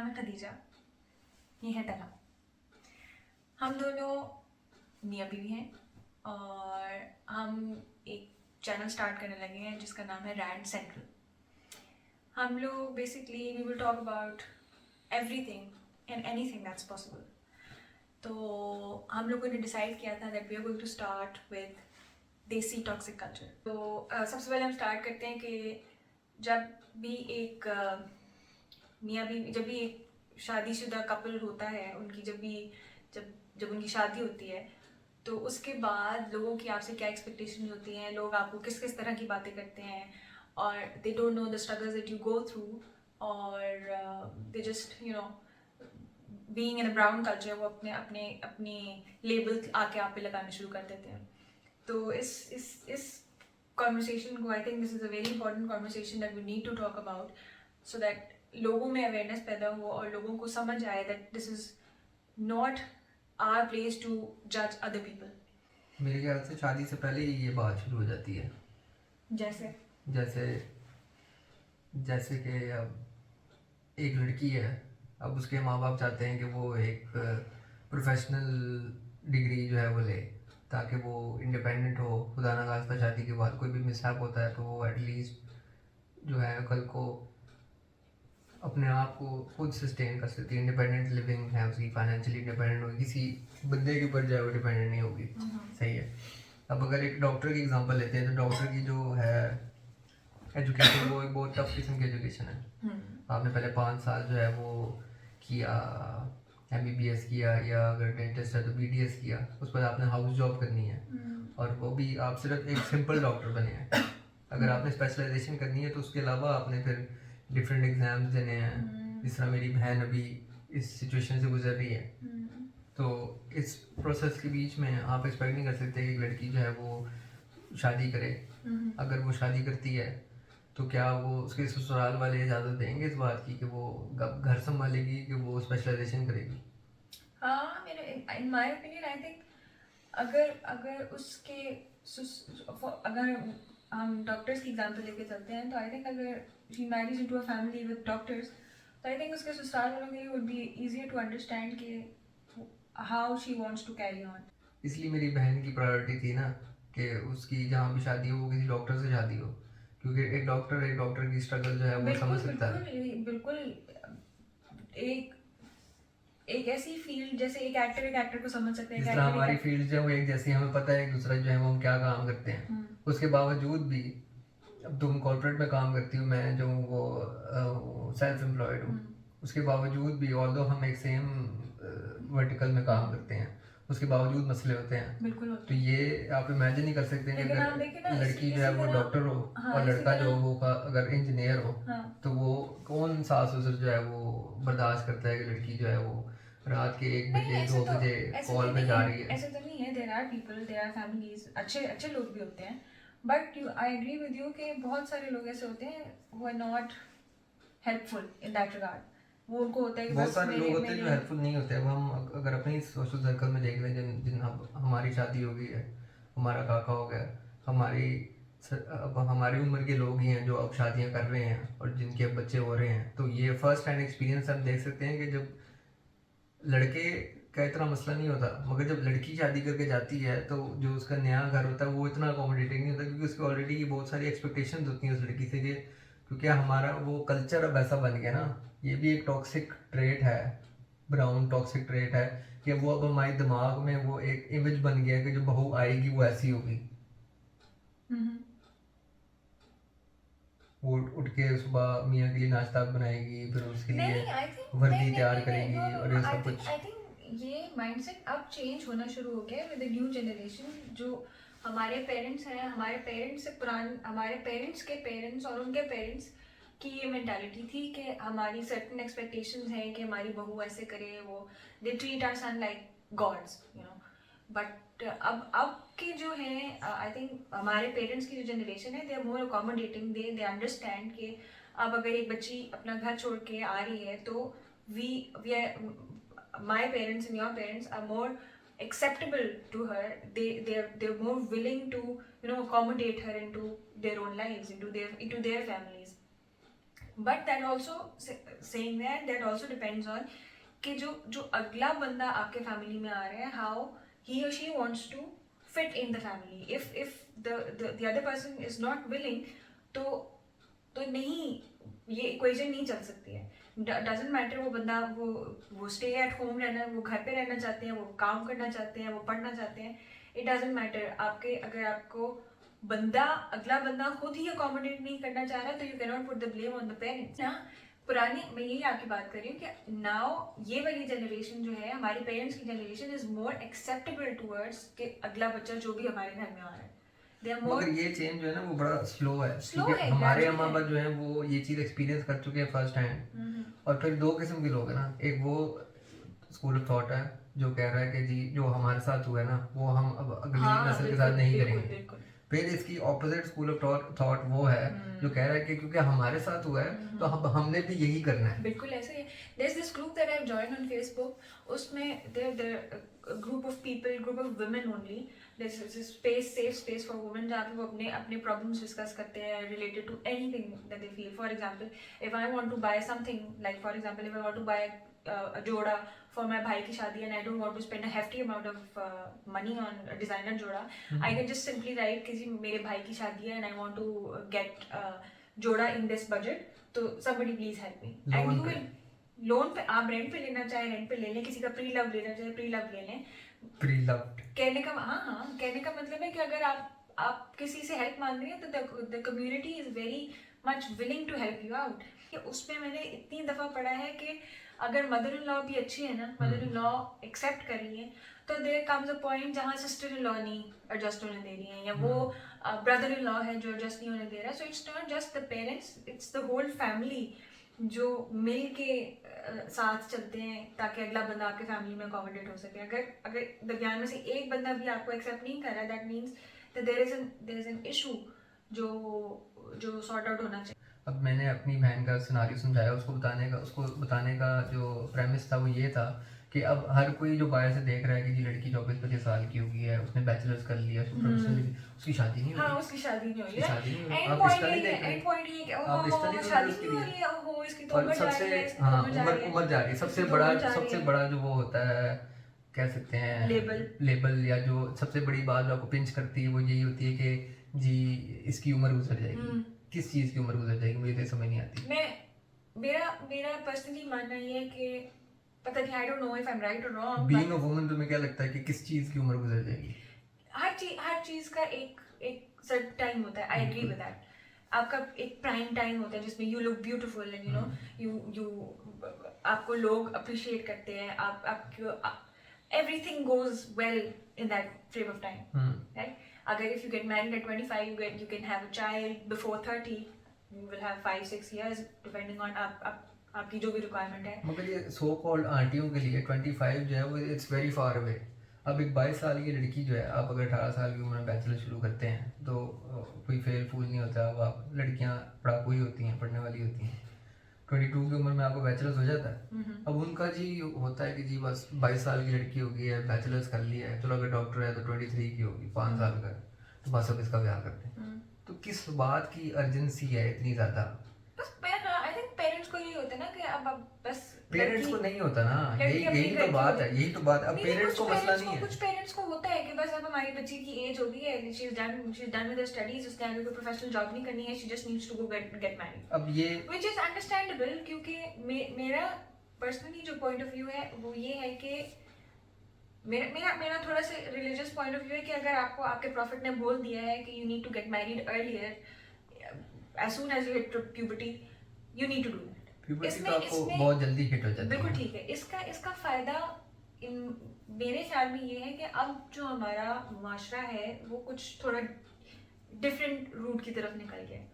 नाम है खदीजा, ये है तला। हम दोनों मियाँ बीवी हैं और हम एक चैनल स्टार्ट करने लगे हैं जिसका नाम है रैंड सेंट्रल। हम लोग basically we will talk about everything and anything that's possible. तो हम लोगों ने डिसाइड किया था that we are going to start with desi toxic culture. तो सबसे पहले हम स्टार्ट करते हैं कि जब भी एक मियाँ बीवी, जब भी एक शादीशुदा कपल होता है, उनकी जब उनकी शादी होती है, तो उसके बाद लोगों की आपसे क्या एक्सपेक्टेशन होती हैं, लोग आपको किस किस तरह की बातें करते हैं, और they don't know the struggles that you go through, और they just being in a brown culture वो अपने अपने अपनी लेबल आके आप पे लगाने शुरू कर देते हैं। तो इस कॉन्वर्सेशन को, I think this is a very important conversation that we need to talk about, so that लोगों में अवेयरनेस पैदा हो और लोगों को समझ आए that this is not our place to जज अदर पीपल। मेरे ख्याल से शादी से पहले ही ये बात शुरू हो जाती है। जैसे जैसे जैसे कि अब एक लड़की है, अब उसके माँ बाप चाहते हैं कि वो एक प्रोफेशनल डिग्री जो है वो ले, ताकि वो इंडिपेंडेंट हो। खुदा ना खास्ता शादी के बाद कोई भी मिसहैप होता है तो वो एटलीस्ट जो है कल को अपने आप को खुद सस्टेन कर सकती है। इंडिपेंडेंट लिविंग है उसकी, फाइनेंशियली इंडिपेंडेंट होगी, किसी बंदे के ऊपर जो है वो डिपेंडेंट नहीं होगी। सही है। अब अगर एक डॉक्टर की एग्जांपल लेते हैं तो डॉक्टर की जो है एजुकेशन, वो एक बहुत टफ किस्म की एजुकेशन है। आपने पहले 5 साल जो है वो किया, MBBS किया, या अगर डेंटिस्ट है तो BDS किया, उस पर आपने हाउस जॉब करनी है, और वो भी आप सिर्फ एक सिंपल डॉक्टर बने हैं। अगर आपने स्पेशलाइजेशन करनी है तो उसके अलावा आपने फिर डिफरेंट एग्जाम्स देने हैं। जिस तरह मेरी बहन अभी इस सिचुएशन से गुजर रही है, तो इस प्रोसेस के बीच में आप एक्सपेक्ट नहीं कर सकते कि एक लड़की जो है वो शादी करे। अगर वो शादी करती है तो क्या वो उसके ससुराल वाले इजाज़त देंगे इस बात की कि वो घर संभालेगी, कि वो स्पेशलाइजेशन करेगी? हाँ, मेरे in my opinion I think अगर अगर उसके अगर हम डॉक्टर्स की एग्जांपल लेके चलते हैं, तो आई थिंक अगर she marriage into a family with doctors, तो आई थिंक उसके ससुराल वालों के लिए would be easier to understand कि how she wants to carry on. इसलिए मेरी बहन की प्रायोरिटी थी ना कि उसकी जहाँ भी शादी हो वो किसी डॉक्टर से शादी हो, क्योंकि एक डॉक्टर की स्ट्रगल जो है वो समझ सकता है। बिल्कुल एक एक ऐसी फील्ड, जैसे एक एक्टर को समझ सकते हैं। जिस तरह हमारी फील्ड जो है वो एक जैसी, हमें पता है एक दूसरा जो है वो हम क्या काम करते हैं। उसके बावजूद भी, अब तुम कॉर्पोरेट में काम करती हो, मैं जो हूँ वो सेल्फ एम्प्लॉयड हूँ, उसके बावजूद भी ऑल्दो हम एक सेम वर्टिकल में काम करते हैं, उसके बावजूद मसले होते हैं। बिल्कुल तो ये आप इमेजिन नहीं कर सकते कि अगर लड़की जो है वो डॉक्टर हो और लड़का जो वो अगर इंजीनियर हो, तो वो कौन सास ससुर जो है वो बर्दाश्त करता है कि लड़की जो है वो रात के 1 बजे 2 बजे कॉल पे जा रही है। ऐसा तो नहीं है, there are people, there are families, अच्छे लोग भी होते हैं, but I agree with you कि बहुत सारे लोग ऐसे होते हैं who are not helpful in that regard. वो उनको होता है कि बहुत सारे लोग होते हैं जो हेल्पफुल नहीं होते। अब हम अगर अपने सोशल सर्कल में देख लें, जिन हमारी शादी हो गई है, हमारा काका हो गया, अब हमारी उम्र के लोग ही हैं जो अब शादियां कर रहे हैं और जिनके अब बच्चे हो रहे हैं, तो ये फर्स्ट हैंड एक्सपीरियंस हम देख सकते हैं कि जब लड़के का इतना मसला नहीं होता, मगर जब लड़की शादी करके जाती है तो जो उसका नया घर होता है वो इतना अकोमोडेटिंग नहीं होता, क्योंकि उसकी ऑलरेडी बहुत सारी एक्सपेक्टेशंस होती हैं उस लड़की से, कि क्योंकि हमारा वो कल्चर अब ऐसा बन गया ना। ये भी एक टॉक्सिक ट्रेट है, ब्राउन टॉक्सिक ट्रेट है, कि वो अब हमारे दिमाग में वो एक इमेज बन गया कि जो बहू आएगी वो ऐसी होगी। वो उठ के सुबह मियाँ के लिए नाश्ता बनाएगी, फिर उसके लिए वर्दी तैयार करेगी और ये सब कुछ। आई थिंक ये माइंडसेट अब चेंज होना शुरू हो गया विद द न्यू जनरेशन। जो हमारे पेरेंट्स हैं, हमारे पेरेंट्स से हमारे पेरेंट्स के पेरेंट्स और उनके पेरेंट्स की ये मेंटालिटी थी कि हमारी सर्टेन एक्सपेक्टेशंस हैं कि हमारी बहू ऐसे करे, वो they treat our son like gods, you know. But अब के जो हैं, आई थिंक हमारे पेरेंट्स की जो जनरेशन है, they are more accommodating, they understand कि अब अगर एक बच्ची अपना घर छोड़ के आ रही है तो we are, my parents and your parents are more acceptable to her. They're more willing to accommodate her into their own lives, into their families. But that also saying that also depends on कि जो अगला बंदा आपके family में आ रहा है, how he और she wants to fit in the family. If the other person is not willing, तो नहीं, ये इक्वेशन नहीं चल सकती है. डजेंट मैटर वो बंदा वो स्टे एट होम रहना, वो घर पे रहना चाहते हैं, वो काम करना चाहते हैं, वो पढ़ना चाहते हैं. It doesn't matter. अगर आपको अगला बंदा खुद ही अकोमोडेट नहीं करना चाह रहा, तो you can not put the blame on the parents ना. पुरानी, मैं यही आपकी बात कर रही हूँ कि नाउ ये वाली जनरेशन जो है, हमारे पेरेंट्स की generation is more acceptable towards कि अगला बच्चा जो भी हमारे घर में आ रहा है, दे आर मोर. मगर ये चेंज जो है ना वो बड़ा स्लो है, Slow क्योंकि है, हमारे gradual अम्मा है. अब्बा जो है वो ये चीज़ एक्सपीरियंस कर चुके हैं फर्स्ट हैंड. और फिर दो किस्म के लोग हैं ना, एक वो स्कूल ऑफ थॉट है जो कह रहा है कि जी जो हमारे साथ हुआ है ना वो हम अब अगली नस्ल के साथ नहीं करेंगे. बिल्कुल. फिर इसकी ऑपोजिट स्कूल ऑफ थॉट वो है जो कह रहा है कि क्योंकि हमारे साथ हुआ है तो हमने भी यही करना है. बिल्कुल ऐसे ही. There is this group that I have joined on Facebook. उसमें there group of people, group of women only. There is space, safe space for women, जहाँ पे वो अपने प्रॉब्लम्स डिस्कस करते हैं related to anything that they feel. For example, if I want to buy something, like for example if I want to buy a जोड़ा for my भाई की शादी and I don't want to spend a hefty amount of money on a designer जोड़ा, I can just simply write कि जी मेरे भाई की शादी है and I want to get जोड़ा in this budget, तो somebody please help me. And you will loan पे, आप रेंट पे लेना चाहे रेंट पे ले लें, किसी का प्री लव लेना चाहे प्री लव ले लें. प्री लव कहने का मतलब है कि अगर आप किसी से हेल्प मांग रही हैं तो the community is very much willing to help you out. उसमें मैंने इतनी दफ़ा पढ़ा है कि अगर मदर इन लॉ भी अच्छी है ना, मदर इन लॉ एक्सेप्ट कर रही है, तो देयर कम्स अ पॉइंट जहाँ सिस्टर इन लॉ नहीं एडजस्ट होने दे रही हैं, या वो ब्रदर इन लॉ है जो एडजस्ट नहीं होने दे रहा. So it's not just the parents, it's the whole family जो मिल के साथ चलते हैं ताकि अगला बंदा आपके फैमिली में अकोमोडेट हो सके. अगर दरमियान में से एक बंदा भी आपको एक्सेप्ट नहीं कर रहा, that means that there is an issue जो सॉर्ट आउट होना चाहिए. अब मैंने अपनी बहन का सिनारियो समझाया, उसको बताने का जो प्रेमिस था वो ये था कि अब हर कोई जो बाहर से देख रहा है कि जी लड़की 24-25 साल की हो गई है, उसने बैचलर्स कर लिया, उसकी शादी नहीं हुई. हाँ, उसकी शादी नहीं हुई है. शादी नहीं हुई. एंड आप पॉइंट रिश्ता नहीं ये देख है, रहे. एंड पॉइंट ये कि आप रिश्ता नहीं शादी देख नहीं हो रहे रही है, ओहो इसकी तो और उम्र जा सबसे रही है, इसकी तो हाँ उम्र जा रही है. उम्र जा रही है. सबसे इसकी तो उम्र जा रही सबसे है. बड़ा जो वो होता है, कह सकते हैं लेबल, या जो सबसे बड़ी बात जो आपको पिंच करती है वो यही होती है कि जी इसकी उम्र गुजर जाएगी. किस चीज़ की उम्र गुजर जाएगी मुझे तो समझ नहीं आती. मेरा पर्सनली मानना ये है कि पता नहीं, आई don't know if I M right और रॉन्ग, बीइंग अ वुमन तुम्हें क्या लगता है कि किस चीज़ की उम्र गुजर जाएगी? हर चीज का एक सर्टेन टाइम होता है. I agree with that. आपका एक प्राइम टाइम होता है जिसमें you look beautiful and you know you आपको लोग अप्रिशिएट करते हैं, आपको everything goes well in that frame of time, right? Agar if you get married at 25, you can have a child before 30, you will have 5-6 years depending on आपकी जो भी requirement है. मगर ये सो कॉल्ड आंटियों के लिए 25 जो है वो इट्स वेरी फार अवे. अब एक 22 साल की लड़की जो है, आप अगर 18 साल की उम्र में बैचलर शुरू करते हैं तो कोई फेल फूल नहीं होता. अब आप लड़कियां पढ़ाकू ही होती हैं, पढ़ने वाली होती हैं. 22 की उम्र में आपको बैचलर्स हो जाता है. अब उनका जी होता है कि जी बस 22 साल की लड़की होगी है, बैचलर्स कर लिया है, चलो अगर डॉक्टर है तो 23 की होगी, 5 साल का, तो बस अब इसका ब्याह करते हैं. तो किस बात की अर्जेंसी है इतनी ज़्यादा? आई थिंक पेरेंट्स को यही होता है ना कि अब बस पेरेंट्स को नहीं होता ना, यही तो बात है. अब पेरेंट्स को मसला नहीं है. कुछ पेरेंट्स को होता है कि बस अब हमारी बच्ची की एज हो गई है, she is done with her studies, उसने आगे कोई प्रोफेशनल जॉब नहीं करनी है, she just needs to go get married. अब ये व्हिच इज अंडरस्टैंडेबल, क्योंकि मेरा पर्सनली जो पॉइंट ऑफ व्यू है वो ये है कि मेरा थोड़ा सा रिलीजियस पॉइंट ऑफ व्यू है कि अगर आपको आपके प्रॉफिट ने बोल दिया है कि you need to get married earlier, as soon as you hit puberty, you need to do that. puberty तो आपको बहुत जल्दी हिट हो जाती है. बिल्कुल ठीक है. इसका फायदा मेरे ख्याल में ये है कि अब जो हमारा माशरा है वो कुछ थोड़ा डिफरेंट रूट की तरफ निकल गया है.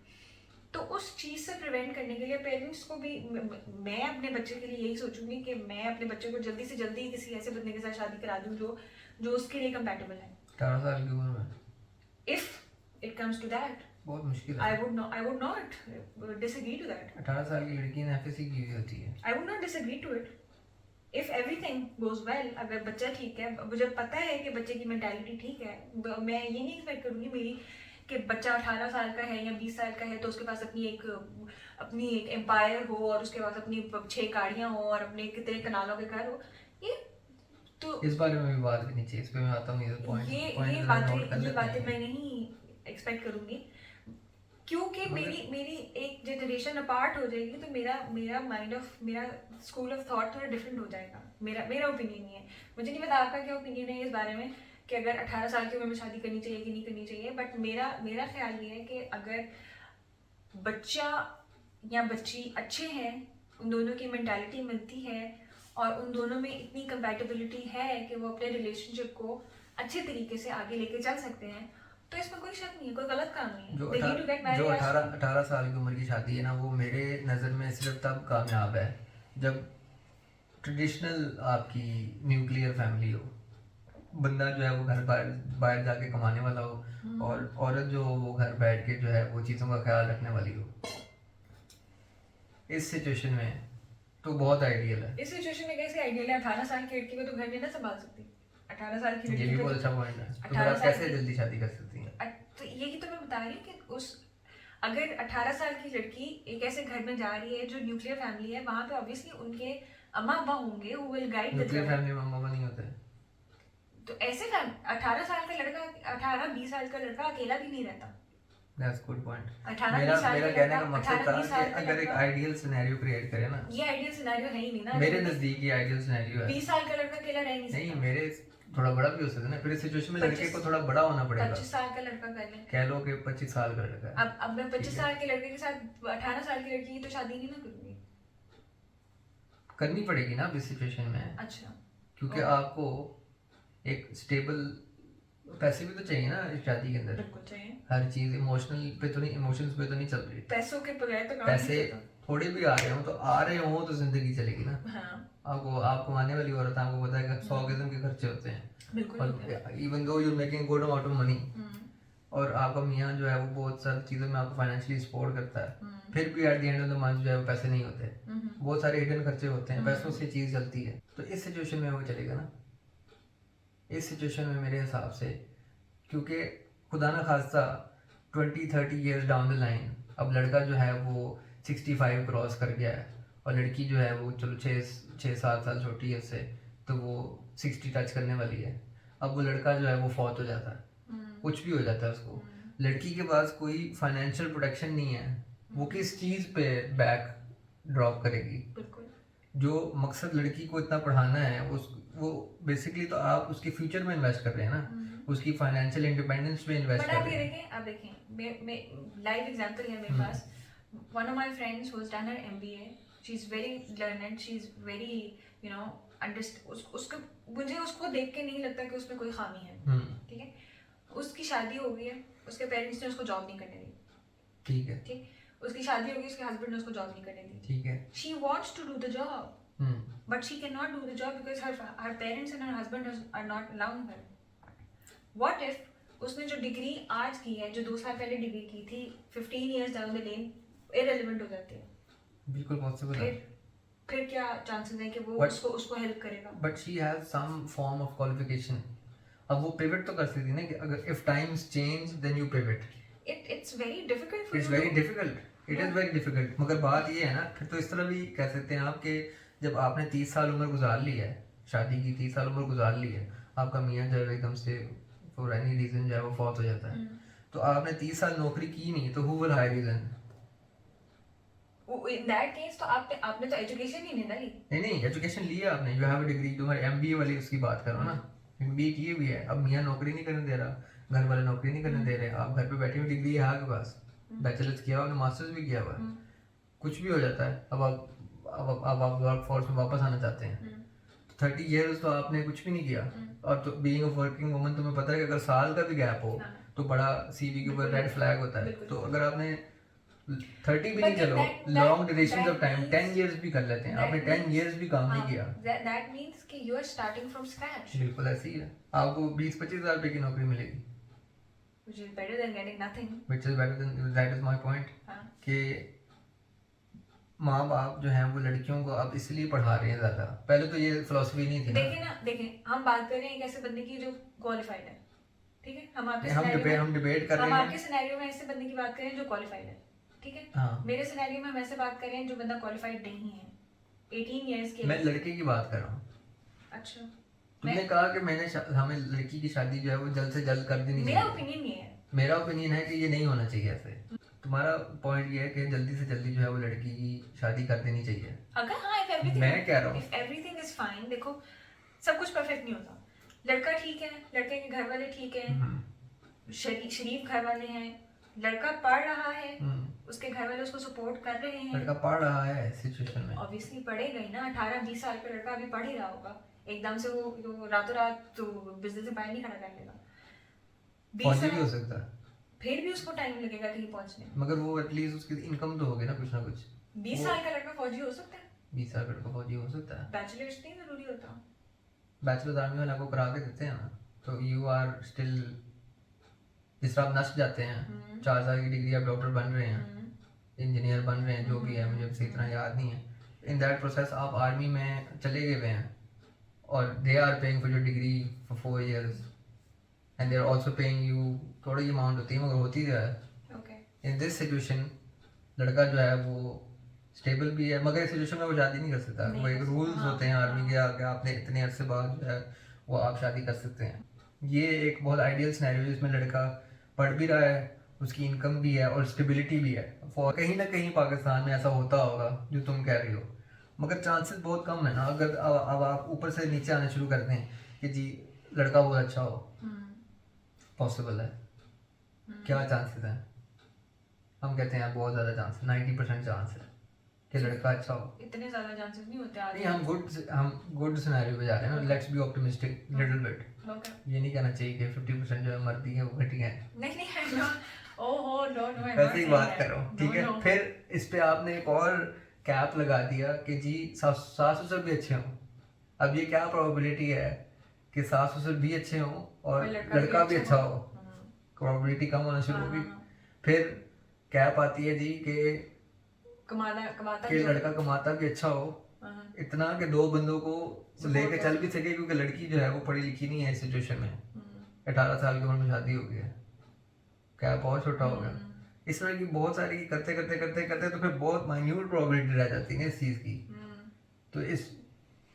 तो उस चीज़ से प्रिवेंट करने के लिए पेरेंट्स को भी, मैं अपने बच्चे के लिए यही सोचूंगी कि मैं अपने बच्चे को जल्दी से जल्दी किसी ऐसे बंदे के साथ शादी करा दूं जो उसके लिए कंपैटिबल है. 18 साल की उम्र में if it comes to that, बहुत मुश्किल है. I would not disagree to that. 18 साल की लड़की ने एफएससी की हुई होती है. I would not disagree to it. If everything goes well, अगर बच्चा ठीक है, मुझे पता है कि बच्चे की मेंटालिटी ठीक है, मैं ये नहीं एक्सपेक्ट करूँगी कि बच्चा 18 साल का है या 20 साल का है तो उसके पास अपनी एक एम्पायर हो और उसके पास अपनी 6 गाड़ियाँ हो और अपने कितने कनालों के घर हो। ये तो इस बारे में भी बात करनी चाहिए, इस पे मैं आता हूँ, ये पॉइंट ये पॉइंट नोट कर ये लेते बातें हैं। मैं नहीं एक्सपेक्ट करूँगी, क्योंकि मगर मेरी एक जनरेशन अपार्ट हो जाएगी तो मेरा स्कूल ऑफ थॉट थोड़ा डिफरेंट हो जाएगा। मेरा ओपिनियन ये है। मुझे नहीं पता आपका क्या ओपिनियन है इस बारे में कि अगर 18 साल की उम्र में शादी करनी चाहिए कि नहीं करनी चाहिए, बट मेरा ख्याल ये है कि अगर बच्चा या बच्ची अच्छे हैं, उन दोनों की मेंटालिटी मिलती है और उन दोनों में इतनी कंपैटिबिलिटी है कि वो अपने रिलेशनशिप को अच्छे तरीके से आगे लेके चल सकते हैं, तो इसमें कोई शक नहीं है, कोई गलत काम नहीं है। जो They need to get married जो as soon- 18 साल की उम्र की शादी है ना, वो मेरे नज़र में सिर्फ तब कामयाब है जब ट्रेडिशनल आपकी न्यूक्लियर फैमिली हो, बंदा जो है वो घर बाहर बाहर जाके कमाने वाला हो और औरत जो हो वो घर बैठ के जो है वो चीज़ों का ख्याल रखने वाली हो। इस सिचुएशन में तो बहुत आइडियल है। इस सिचुएशन में कैसे आइडियल है? 18 साल की लड़की को तो घर में ना संभाल सकती। 18 साल की ये लड़की भी को बहुत तो- अच्छा पॉइंट है। तो 18 फिर आप साल कैसे की- जल्दी शादी कर सकती हैं? तो यही तो मैं बता रही हूँ कि अगर 18 साल की लड़की एक ऐसे घर में जा रही है जो न्यूक्लियर फैमिली है, वहाँ पे ऑब्वियसली उनके अम्मा अब्बा होंगे who will guide the nuclear girl। Family में मम्मा नहीं होते। तो ऐसे 18 साल का लड़का, 18-20 साल का लड़का अकेला भी नहीं रहता। That's good point. 18-20 मेरा साल मेरा का कहने का लड़का, मकसद था 18-20 साल कि का अगर एक लड़का- आइडियल सिनेरियो क्रिएट करें ना, ये आइडियल सिनेरियो है ही नहीं ना। मेरे नज़दीक ये आइडियल सिनेरियो है। 20 साल का लड़का अकेला रह नहीं नहीं, सकता। मेरे थोड़ा बड़ा भी हो सकता है ना, फिर इस सिचुएशन में लड़के 25 को थोड़ा बड़ा होना पड़ेगा। 25 साल का लड़का कर ले। कह लो कि 25 साल का लड़का है। अब मैं 25 ठीक है। साल के लड़के के साथ 18 साल की लड़की की तो शादी नहीं ना करूंगी। करनी पड़ेगी ना अब इस सिचुएशन में, अच्छा, क्योंकि ओके। आपको एक स्टेबल पैसे भी तो चाहिए ना इस शादी के अंदर। बिल्कुल चाहिए। हर चीज़ इमोशनल पे तो नहीं, इमोशंस पे तो नहीं चल रही। पैसों के बगैर तो काम पैसे नहीं चलता। थोड़े भी आ रहे हो तो आ रहे हो तो जिंदगी चलेगी ना। हाँ, आप कमाने वाली औरत, आपको पता है कि 100 किस्म के खर्चे होते हैं, बिल्कुल होता है। और even though you making good amount of money, hmm, और आपका मियाँ जो है वो बहुत सारी चीज़ों में आपको फाइनेंशियली सपोर्ट करता है, हम्म, फिर भी at the end of the month जो है वो पैसे नहीं होते। हम्म, बहुत सारे हिडन खर्चे होते हैं, पैसों से चीज़ चलती है। तो इस सिचुएशन में वो चलेगा ना, इस सिचुएशन में मेरे हिसाब से, क्योंकि खुदा ना खास्ता 20-30 ईयर्स डाउन द लाइन अब लड़का जो है वो 65 क्रॉस कर गया है और लड़की जो है वो चलो 6-7 साल छोटी है उससे, तो वो 60 टच करने वाली है। अब वो लड़का जो है वो फौत हो जाता है, कुछ भी हो जाता है उसको, लड़की के पास कोई फाइनेंशियल प्रोटेक्शन नहीं है, वो किस चीज़ पे बैक ड्रॉप करेगी? बिल्कुल। जो मकसद लड़की को इतना पढ़ाना है वो बेसिकली तो आप उसके फ्यूचर में इन्वेस्ट कर रहे हैं ना, उसकी फाइनेंशियल इंडिपेंडेंस में इन्वेस्ट बट कर आप रहे ये हैं। देखें, आप देखें, लाइव एग्जांपल है मेरे पास। One of my friends who has done her MBA, she is very learned, she is very you know उसको मुझे उसको देख के नहीं लगता कि उसमें कोई खामी है। ठीक है, उसकी शादी हो गई है, उसके पेरेंट्स ने उसको जॉब नहीं करने दी। ठीक है, ठीक, उसकी शादी हो गई, उसके हस्बैंड ने उसको जॉब नहीं करने दी। ठीक है। She wants to do the job but she cannot do the job because her parents and her husband are not allowing her. What if उसने जो डिग्री आज की है, जो 2 साल पहले डिग्री की थी, 15 years down the lane irrelevant हो जाती है? बिल्कुल पॉसिबल है। फिर क्या चांसेस है कि वो But- उसको हेल्प करेगा? But she has some form of qualification. अब वो पिवट तो कर सकती है ना कि अगर if times change then you pivot. It's very difficult for it's you very to- difficult, it is very difficult. मगर बात ये है ना, फिर तो इस तरह भी कह सकते हैं आप कि जब आपने 30 साल उम्र गुजार ली है, शादी की 30 साल उम्र गुजार ली है, आपका मियाँ जब एकदम से फॉर एनी रीज़न जो है वो फौत हो जाता है, तो आपने 30 साल नौकरी की नहीं, तो who will hire you then? In that case तो आपने तो एजुकेशन ही नहीं ना ली। नहीं, एजुकेशन लिया आपने, यू हैव अ डिग्री, तुम्हारे एमबीए वाली उसकी बात करो ना, एमबीए किए भी है, अब मियाँ नौकरी नहीं करने दे रहा, घर वाले नौकरी नहीं करने दे रहे, आप घर पे बैठे हुए, डिग्री है आपके पास, बैचलर्स किया हुआ, मास्टर्स भी किया हुआ है, कुछ भी हो जाता है। अब आप वर्क फोर्स में वापस आना चाहते हैं, 30 ईयर्स तो आपने कुछ भी नहीं किया, और तो बीइंग अ वर्किंग वुमन तुम्हें पता है कि अगर साल का भी गैप हो तो बड़ा सीवी के ऊपर रेड फ्लैग होता है। तो अगर आपने 30 भी नहीं, चलो long duration of time 10 years भी कर लेते हैं, आपने 10 ईयर्स भी काम नहीं किया, That means कि you are starting from scratch, बिल्कुल ऐसे ही है। आपको 20-25 हज़ार रुपये की नौकरी मिलेगी, which is better than getting nothing. Which is better than, that is my point, हाँ, कि माँ बाप जो हैं वो लड़कियों को अब इसलिए पढ़ा रहे हैं ज़्यादा। पहले तो ये फिलॉसफी नहीं थी ना। देखें, हम बात कर रहे हैं एक ऐसे बंदे की जो क्वालिफाइड है, ठीक है, हम आपके हम डिबेट कर हम रहे आपके हैं। सिनेरियो में ऐसे बंदे की बात करें जो क्वालिफाइड है, ठीक है। हाँ, मेरे सिनेरियो में हम ऐसे बात कर रहे हैं जो बंदा क्वालिफाइड नहीं है, 18 इयर्स के मैं है। लड़के की बात कर रहा हूँ। अच्छा, तुमने कहा कि हमें लड़की की शादी जो है वो जल्द से जल्द कर देनी मेरा चाहिए। ओपिनियन ये है। मेरा ओपिनियन है कि ये नहीं होना चाहिए ऐसे। तुम्हारा पॉइंट ये है कि जल्दी से जल्दी जो है वो लड़की की शादी कर देनी चाहिए। अगर हाँ, if मैं कह रहा हूँ if everything is fine, देखो सब कुछ परफेक्ट नहीं होता। लड़का ठीक है, लड़के के घर वाले ठीक है, शरीफ घर वाले हैं, लड़का पढ़ रहा है, उसके घर वाले उसको सपोर्ट कर रहे हैं। लड़का पढ़ रहा है सिचुएशन में, ऑब्वियसली पढ़ेगा ही ना। 18-20 साल का लड़का अभी पढ़ ही रहा होगा, एकदम से वो रातों रात तो बिजनेस में पैर नहीं खड़ा कर लेगा। 20 फौजी भी हो साल सकता है, फिर भी उसको टाइम लगेगा कहीं पहुंचने में। मगर वो एटलीस्ट उसकी इनकम तो होगी ना कुछ। 20 साल का लड़का फौजी हो सकता है, 20 साल का लड़का फौजी हो सकता है। बैचलर्स नहीं जरूरी होता। बैचलर्स आर्मी वाला को करा के देते हैं ना, तो यू आर स्टिल, जिस तरह आप नस जाते हैं 4 साल की डिग्री, आप डॉक्टर बन रहे हैं, इंजीनियर बन रहे हैं, जो भी है, मुझे सही तरह याद नहीं है। इन दैट प्रोसेस आप आर्मी में चले गए हुए हैं और they are paying for your degree for 4 years and they are also paying you. थोड़ी अमाउंट होती है मगर होती है। ओके, इन दिस सिचुएशन लड़का जो है वो स्टेबल भी है, मगर इस सिचुएशन में वो शादी नहीं कर सकता। वो एक रूल्स होते हैं आर्मी के आगे, आपने इतने अरसे बाद जो है वो आप शादी कर सकते हैं। ये एक बहुत आइडियल सिनेरियो है जिसमें लड़का पढ़ भी रहा है, उसकी इनकम भी है और स्टेबिलिटी भी है। कहीं ना कहीं पाकिस्तान में ऐसा होता होगा जो तुम कह रही हो, मगर चांसेस बहुत कम है ना। अगर अब आप ऊपर से नीचे आने शुरू करते हैं कि जी लड़का बहुत अच्छा हो, पॉसिबल है, क्या चांसेस हैं? हम कहते हैं बहुत ज़्यादा चांस, 90% चांस है कि लड़का अच्छा हो। इतने ज्यादा चांसेस नहीं होते नहीं, हम गुड सिनेरियो पे जा रहे हैं ना। Let's be optimistic little bit. Okay, ये नहीं कहना चाहिए कि 50% जो है मर्दी है वो घटिया है। नहीं नहीं नो, ओहो नो नो, वैसे ही बात करो, ठीक है। फिर इस पे आपने एक और कैप लगा दिया कि जी सास ससुर भी अच्छे हों। अब ये क्या प्रोबेबिलिटी है कि सास ससुर भी अच्छे हों और लड़का भी अच्छा हो? प्रोबेबिलिटी कम होना शुरू होगी। फिर कैप आती है जी कि कमाता लड़का कमाता भी अच्छा हो, इतना कि 2 बंदों को लेके चल भी सके, क्योंकि लड़की जो है वो पढ़ी लिखी नहीं है इस सिचुएशन में। 18 साल की उम्र में शादी हो गई है, कैप और छोटा हो गया। इस तरह की बहुत सारी करते करते करते करते तो फिर बहुत माइन्यूट प्रोबेबिलिटी रह जाती है इस चीज़ की। तो इस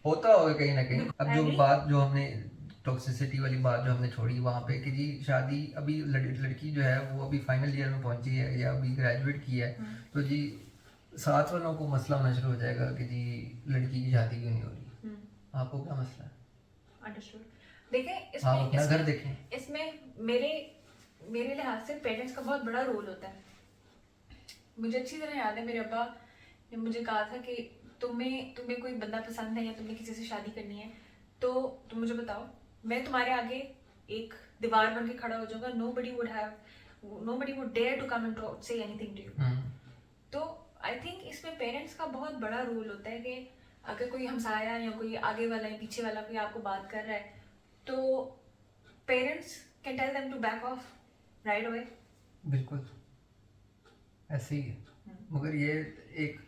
होता होगा कहीं ना कहीं। अब जो बात जो हमने टॉक्सिसिटी वाली बात जो हमने छोड़ी वहाँ पे कि जी शादी अभी लड़की जो है वो अभी फाइनल ईयर में पहुंची है या अभी ग्रेजुएट की है, तो जी साथ वालों को मसला होना शुरू हो जाएगा कि जी लड़की की शादी क्यों नहीं हो रही। आपको क्या मसला है? अंडरस्टूड। देखें आप अपना घर देखें। इसमें मेरे लिहाज से पेरेंट्स का बहुत बड़ा रोल होता है। मुझे अच्छी तरह याद है, मेरे अब्बा ने मुझे कहा था कि तुम्हें कोई बंदा पसंद है या तुम्हें किसी से शादी करनी है तो तुम मुझे बताओ, मैं तुम्हारे आगे एक दीवार बन के खड़ा हो जाऊंगा। nobody would dare to come and say anything to you। तो आई थिंक इसमें पेरेंट्स का बहुत बड़ा रोल होता है कि अगर कोई हमसाया या कोई आगे वाला या पीछे वाला कोई आपको बात कर रहा है तो parents can tell them to back off right away. बिल्कुल ऐसे ही है। मगर ये एक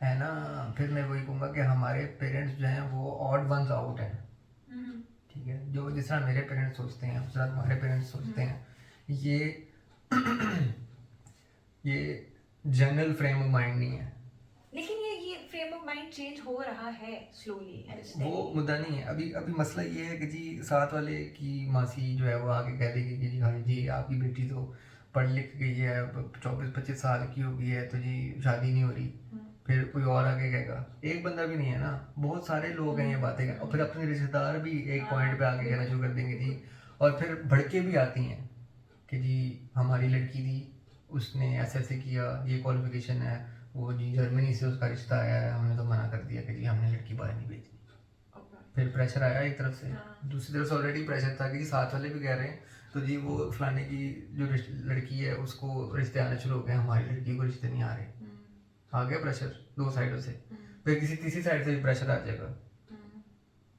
है ना, फिर मैं वही कहूँगा कि हमारे पेरेंट्स जो हैं वो ऑड वंस आउट हैं, ठीक है। जो जिस तरह मेरे पेरेंट्स सोचते हैं उस तरह हमारे पेरेंट्स सोचते हैं, ये जनरल फ्रेम ऑफ माइंड नहीं है। लेकिन ये फ्रेम ऑफ माइंड चेंज हो रहा है स्लोली। वो मुद्दा नहीं है। अभी मसला ये है कि जी साथ वाले की मासी जो है वो आगे कह देगी कि जी हाँ जी आपकी बेटी तो पढ़ लिख गई है, 24-25 साल की हो गई है, तो जी शादी नहीं हो रही। फिर कोई और आगे कहेगा, एक बंदा भी नहीं है ना, बहुत सारे लोग हैं ये बातें और फिर अपने रिश्तेदार भी एक पॉइंट पे आके कहना शुरू कर देंगे जी। और फिर भड़के भी आती हैं कि जी हमारी लड़की थी, उसने ऐसे ऐसे किया, ये क्वालिफिकेशन है, वो जी जर्मनी से उसका रिश्ता आया है, हमने तो मना कर दिया कि जी हमने लड़की बाहर नहीं भेजनी। फिर प्रेशर आया एक तरफ से, दूसरी तरफ से ऑलरेडी प्रेशर था कि जी साथ वाले भी कह रहे हैं तो जी वो फलाने की जो लड़की है उसको रिश्ते आने शुरू हो गए, हमारी लड़की को रिश्ते नहीं आ रहे। आ गया प्रेशर 2 साइडों से, फिर किसी तीसरी साइड से भी प्रेशर आ जाएगा।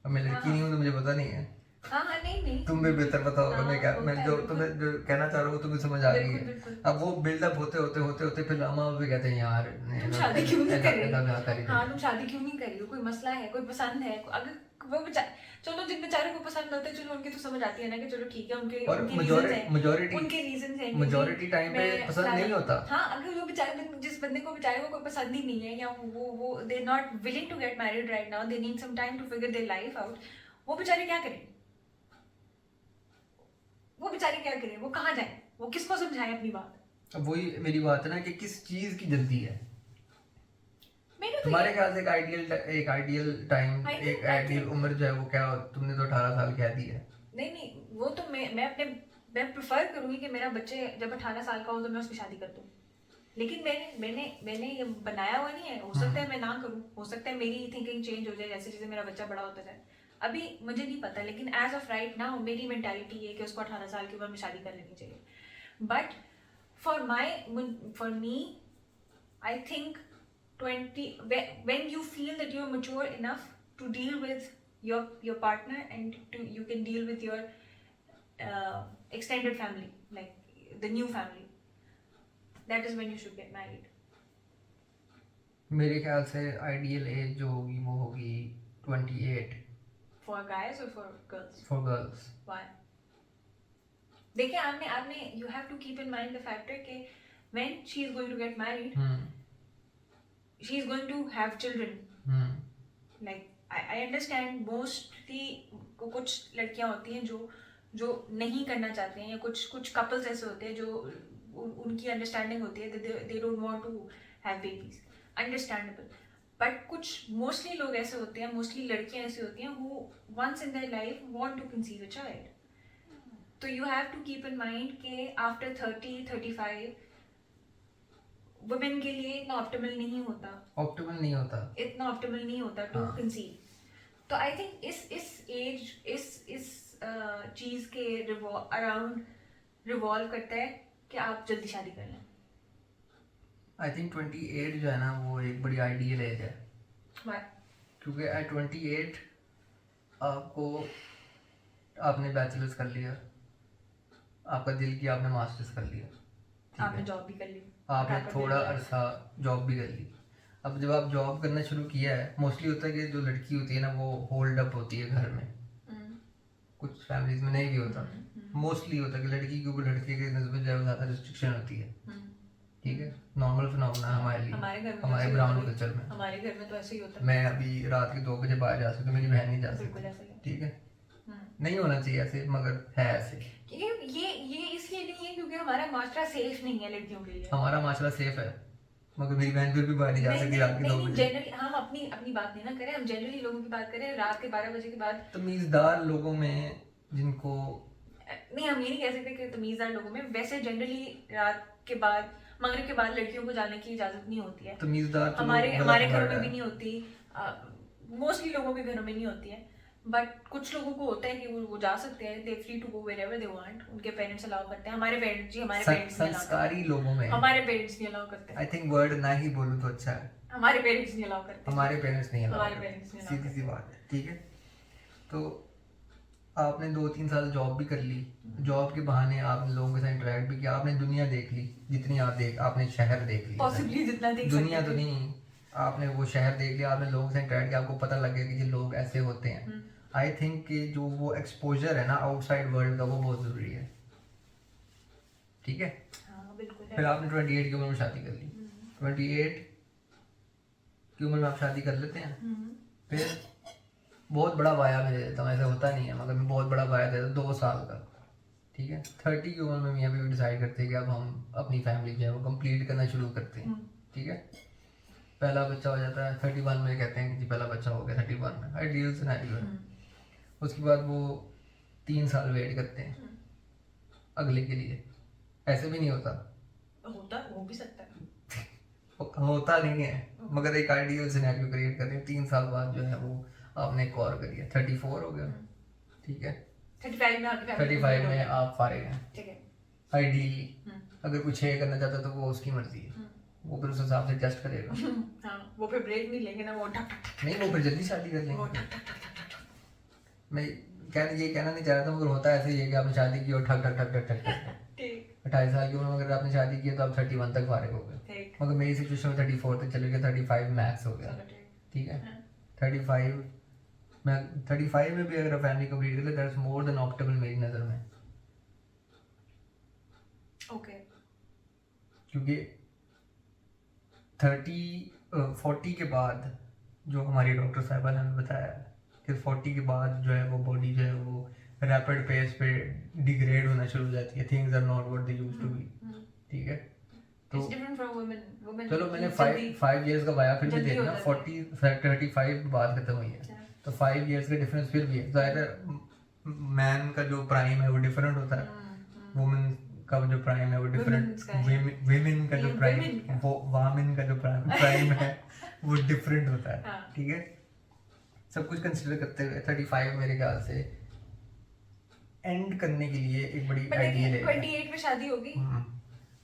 अब मैं लड़की नहीं हूँ तो मुझे पता नहीं है, हाँ हाँ, नहीं नहीं, तुम भी बेहतर बताओ हाँ, मैं क्या होता मैं है, जो बिल्कुल। तुम्हें जो कहना चाह रहा हूँ वो तुम्हें समझ आ गई बिल्कुल है। बिल्कुल। अब वो बिल्डअप होते फिर अम्मा भी कहते हैं यार तुम शादी क्यों नहीं कर रही ऐसा हो? ब्याह कर ही हाँ, दे। तुम शादी क्यों नहीं कर रही हो? कोई मसला है, कोई पसंद है? अगर वो चलो जिन बेचारों को पसंद होता है, चलो उनकी तो समझ आती है ना कि चलो ठीक है, उनके और उनके रीजंस हैं, मेजोरिटी उनके रीजंस हैं कि मेजोरिटी जी टाइम पे मैं पसंद नहीं फलाना। होता। हाँ, अगर वो बेचारे जिस बंदे को बेचारे को कोई पसंद ही नहीं है, या वो they not willing to get married right now, they need some time to figure their life out, वो बेचारे क्या करें? वो बेचारे क्या करें? वो कहाँ जाए? वो किसको समझाए अपनी बात? अब वही मेरी बात है ना कि किस चीज की जल्दी है मैंने तो तुम्हारे ये ख्याल से? एक आइडियल टाइम, I एक think- I आइडियल think- उम्र जो है वो क्या? तुमने तो 18 साल कह दी है। नहीं नहीं, वो तो मैं प्रेफर करूंगी कि मेरा बच्चे जब 18 साल का हो तो मैं उसकी शादी कर दूं, लेकिन मैंने ये बनाया हुआ नहीं है। हो सकता है मैं ना करूं, हो सकता है मेरी थिंकिंग चेंज हो जाए जैसे जैसे मेरा बच्चा बड़ा होता जाए, अभी मुझे नहीं पता, लेकिन एज ऑफ राइट नाउ मेरी मेंटालिटी है कि उसको 18 साल की उम्र में शादी कर लेनी चाहिए। But for me I think 20 when you feel that you're mature enough to deal with your partner and you can deal with your extended family, like the new family, that is when you should get married. मेरे ख्याल से ideal age जो होगी वो होगी 28 For guys or for girls? For girls. Why? देखिए, आपने you have to keep in mind the factor कि when she is going to get married, she is going to have children. Like I understand mostly कुछ लड़कियां होती हैं जो नहीं करना चाहते हैं, या कुछ कपल्स ऐसे होते हैं जो उनकी अंडरस्टैंडिंग होती है, they don't want to have babies, understandable. But कुछ मोस्टली लोग ऐसे होते हैं, मोस्टली लड़कियां ऐसी होती हैं who once in their life want to conceive a child. तो you have to keep in mind कि आफ्टर 30-35 वुमेन के लिए इतना ऑप्टिमल नहीं होता, इतना ऑप्टिमल नहीं होता टू हाँ। कंसीव। तो आई थिंक इस एज इस चीज के अराउंड रिवॉल्व करता है कि आप जल्दी शादी कर लें। आई थिंक 28 जो है ना वो एक बड़ी आइडियल एज है, Why? क्योंकि एट 28 आपने बैचलर्स कर लिया, आपका दिल किया आपने मास्टर्स कर लिया, ठीक आपने है, जॉब भी कर ली, आपने आपका थोड़ा बिजनेस- अरसा जॉब भी कर ली। अब जब आप जॉब करना शुरू किया है, मोस्टली होता है कि जो लड़की होती है ना वो होल्ड अप होती है घर में, हम्म, कुछ फैमिलीज में नहीं भी होता, हम्म, मोस्टली होता है कि लड़की के ऊपर लड़के के नस्बत जो है ज़्यादा रिस्ट्रिक्शन होती है, हम्म। ठीक है, नॉर्मल फिनोमेना हमारे लिए, हमारे घर में हमारे तो ऐसे ही ब्राउन होता है। कल्चर में। हमारे घर में तो ऐसे ही होता है, मैं अभी रात के 2 बजे बाहर जा सकती हूँ, मेरी बहन नहीं जा बिल्कुल सकती, ऐसे ही है। ठीक है, हम्म। नहीं होना चाहिए ऐसे, मगर है ऐसे। ये इसलिए नहीं है क्योंकि हमारा माशरा सेफ नहीं है लड़कियों के लिए। हमारा माशरा सेफ है, मगर मेरी बहन फिर भी बाहर नहीं जा सकती रात के 2 बजे। जनरली हम अपनी बात नहीं ना करें, हम जनरली लोगों की बात करें। रात के 12 बजे के बाद तमीज़दार लोगों में जिनको नहीं, हम ये नहीं कह सकते कि तमीज़दार लोगों में, वैसे जनरली रात के बाद मगरिब के बाद लड़कियों को जाने की इजाजत नहीं होती है। तमीज़दार तो हमारे गलत हमारे word घरों में है। भी नहीं होती, मोस्टली लोगों के घरों में नहीं होती है, बट कुछ लोगों को होता है कि वो जा सकते हैं, they free to go wherever they want, उनके पेरेंट्स अलाउ करते हैं। हमारे पेरेंट्स नहीं अलाउ करते, संस्कारी लोगों में हमारे पेरेंट्स नहीं अलाउ करते, आई थिंक वर्ड ना ही बोलूँ तो अच्छा है, हमारे पेरेंट्स नहीं अलाउ करते, हमारे पेरेंट्स नहीं हमारे अलाउ पेरेंट्स नहीं सीधी allow सी बात है, ठीक है। तो आपने 2-3 साल जॉब भी कर ली, जॉब के बहाने आपने लोगों के साथ इंटरेक्ट भी किया, आपने दुनिया देख ली जितनी आपने शहर देख लिया, पॉसिबली जितना देख दुनिया सकते तो थे। नहीं, आपने वो शहर देख लिया, आपने लोगों से इंटरेक्ट किया, आपको पता लग गया कि ये लोग ऐसे होते हैं। आई थिंक कि जो वो एक्सपोजर है ना आउटसाइड वर्ल्ड का वो बहुत ज़रूरी है, ठीक है। हाँ बिल्कुल है। फिर आपने 28 की उम्र में शादी कर ली, 28 की उम्र में आप शादी कर लेते हैं, फिर बहुत बड़ा वाया मैं दे देता हूँ, ऐसा होता नहीं है मगर मैं बहुत बड़ा वाया दे देता हूँ 2 साल का, ठीक है। 30 की उम्र में मियाँ बीवी डिसाइड करते हैं कि अब हम अपनी फैमिली जो है वो कंप्लीट करना शुरू करते हैं, ठीक है। पहला बच्चा हो जाता है 31 में, कहते हैं कि जी पहला बच्चा हो गया 31 में, आइडियल सिनेरियो है। उसके बाद वो 3 साल वेट करते हैं अगले के लिए, ऐसे भी नहीं होता, हो भी सकता है, होता नहीं है, मगर एक आइडियल सिनेरियो क्रिएट करते हैं। 3 साल बाद जो है वो आपने एक और करिए, 34 हो गया, ठीक है, 35 में आपकी 35 में आप फारिग हैं, ठीक है। आइडियली। अगर कुछ 6 करना चाहता है तो वो उसकी मर्जी है, वो फिर उस हिसाब से एडजस्ट करेगा। हाँ, वो फिर ब्रेक नहीं लेंगे ना, वो ठक ठक नहीं, वो फिर जल्दी शादी कर वो लेंगे। ठक ठक ठक ठक ठक। मैं ये कहना नहीं चाह रहा था, मगर होता ऐसे ही है कि आपने शादी की और ठक ठक ठक ठक ठक ठक ठीक 28 साल की उम्र में अगर आपने शादी की है तो आप 31 तक फारिग हो गए, ठीक मगर मेरी सिचुएशन में 34 तक चले गए, 35 मैक्स हो गया, चलो ठीक ठीक है। हाँ 35 मैं 35 में भी अगर फैमिली कंप्लीट कर ले दैट्स मोर देन ऑप्टिमल मेरी नज़र में, ओके क्योंकि 40 के बाद जो हमारी डॉक्टर साहिबा ने हमें बताया कि 40 के बाद जो है वो बॉडी जो है वो रैपिड पेस पे डिग्रेड होना शुरू हो जाती है, things are not what they used to be, ठीक है। तो it's different from women women चलो मैंने 5 इयर्स का वाया फिर भी जल्दी देखना, हो जाती 35 बाद खत्म हुई है, तो 5 इयर्स का डिफरेंस फिर भी है। जाहिर है मैन का जो प्राइम है वो डिफरेंट होता है, वुमेन का जो प्राइम है वो डिफरेंट, Women's का है। विमेन का जो ये प्राइम women का। वो वामेन का जो प्राइम है वो डिफरेंट होता है, हाँ। ठीक है। सब कुछ कंसिडर करते हुए 35 मेरे ख्याल से एंड करने के लिए एक बड़ी बट आइडियल देखिए है। 28 में शादी होगी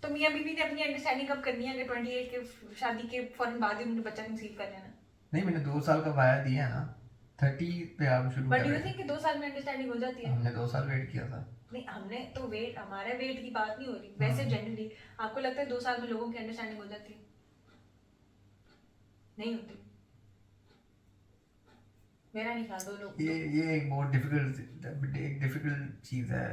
तो मियां बीवी ने अपनी अंडरस्टैंडिंग कब करनी है कि 28 के शादी के फौरन बाद ही उन्हें बच्चा कंसीव कर लेना। नहीं मैंने 2 साल का वाया दिया ना, 30 पे आप शुरू बट कर डू रहे यू थिंक थे। कि 2 साल में अंडरस्टैंडिंग हो जाती है? हमने 2 साल वेट किया था। नहीं हमने तो वेट हमारे वेट की बात नहीं हो रही वैसे जनरली आपको लगता है 2 साल में लोगों की अंडरस्टैंडिंग हो जाती है? नहीं होती मेरा नहीं ख्याल दो लोग ये एक बहुत डिफिकल्ट चीज़ है,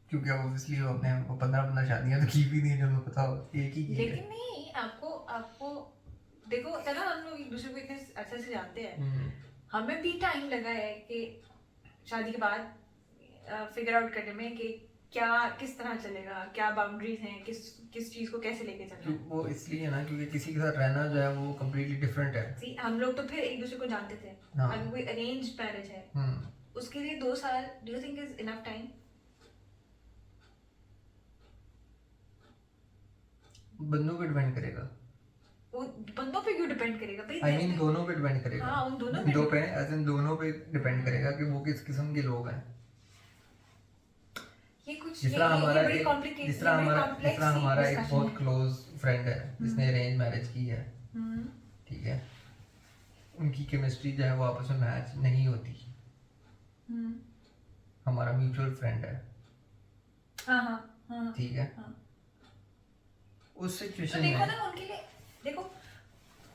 क्योंकि ऑब्वियसली हमने 15 शादियां तो की भी नहीं, जो पता हो एक ही की है। लेकिन नहीं आपको देखो चलो हम लोग एक दूसरे को इतने अच्छे से जानते हैं हमें भी टाइम लगा है कि शादी के बाद फिगर आउट करने में कि क्या किस तरह चलेगा, क्या बाउंड्रीज हैं, किस चीज को कैसे लेके चलना है। वो इसलिए ना क्योंकि किसी के साथ रहना जो है वो कम्प्लीटली डिफरेंट है। See, हम लोग तो फिर एक दूसरे को जानते थे। हाँ। अगर कोई अरेंज मैरिज है उसके लिए 2 साल do you think is enough time? बंदों पे डिपेंड करेगा, वो बंदों पे क्यों डिपेंड करेगा भाई? आई मीन दोनों पे डिपेंड करेगा। हाँ, उन दोनों पे दो पे एज इन दोनों पे डिपेंड करेगा कि वो किस किस्म के लोग हैं। ये कुछ जिस तरह हमारा बड़ी एक complicated- जिस तरह ये बड़ी हमारा complex जिस तरह सी हमारा एक discussion बहुत है। क्लोज फ्रेंड है जिसने अरेंज मैरिज की है, ठीक है, उनकी केमिस्ट्री जो है वो आपस में मैच नहीं होती। हमारा म्यूचुअल फ्रेंड है, हाँ हाँ हाँ ठीक है, हाँ। उस तो सिचुएशन देखो में ना उनके लिए देखो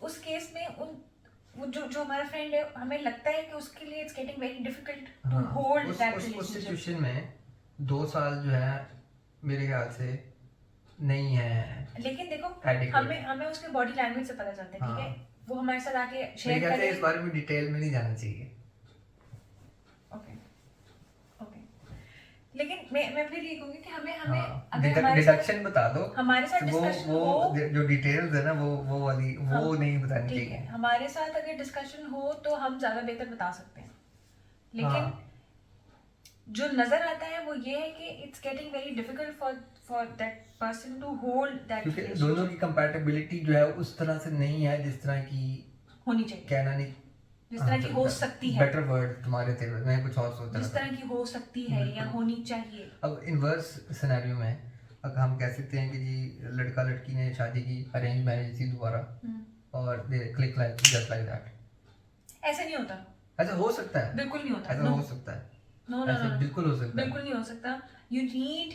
उस केस में वो जो हमारा फ्रेंड है हमें लगता है कि उसके लिए it's getting very difficult to हाँ, होल्ड दैट उस रिलेशनशिप। सिचुएशन में 2 साल जो है मेरे ख्याल से नहीं है। लेकिन देखो Adequate। हमें उसके बॉडी लैंग्वेज से पता चलता है, ठीक है, हाँ। वो हमारे साथ आके मेरे शेयर ख्याल से करे। इस बारे में डिटेल में नहीं जाना चाहिए। ओके ओके लेकिन मैं फिर ये कहूंगी कि हमें हाँ, अगर हमारे साथ डिडक्शन बता दो। हमारे साथ डिस्कशन हो जो डिटेल्स है ना वो वाली वो हाँ, नहीं बतानी ठीक है, चाहिए। हमारे साथ अगर डिस्कशन हो तो हम ज्यादा बेहतर बता सकते हैं, लेकिन हाँ। जो नजर आता है वो ये है कि it's getting very difficult for that person to hold that क्योंकि दोनों की कंपैटिबिलिटी जो है उस तरह से नहीं है जिस तरह की होनी चाहिए, कहना नहीं, जिस तरह की हो सकती है, बेटर वर्ड तुम्हारे थे, मैं कुछ और सोच रहा जिस था। तरह की हो सकती है या होनी चाहिए। अब इनवर्स सिनेरियो में अगर हम कह सकते हैं कि जी लड़का लड़की ने शादी की, अरेंज मैरिज थी दोबारा, और दे click like just like that, ऐसे नहीं होता, ऐसा हो सकता है, बिल्कुल नहीं होता, ऐसा हो सकता है, नो ऐसा बिल्कुल हो सकता है, बिल्कुल नहीं हो सकता। you need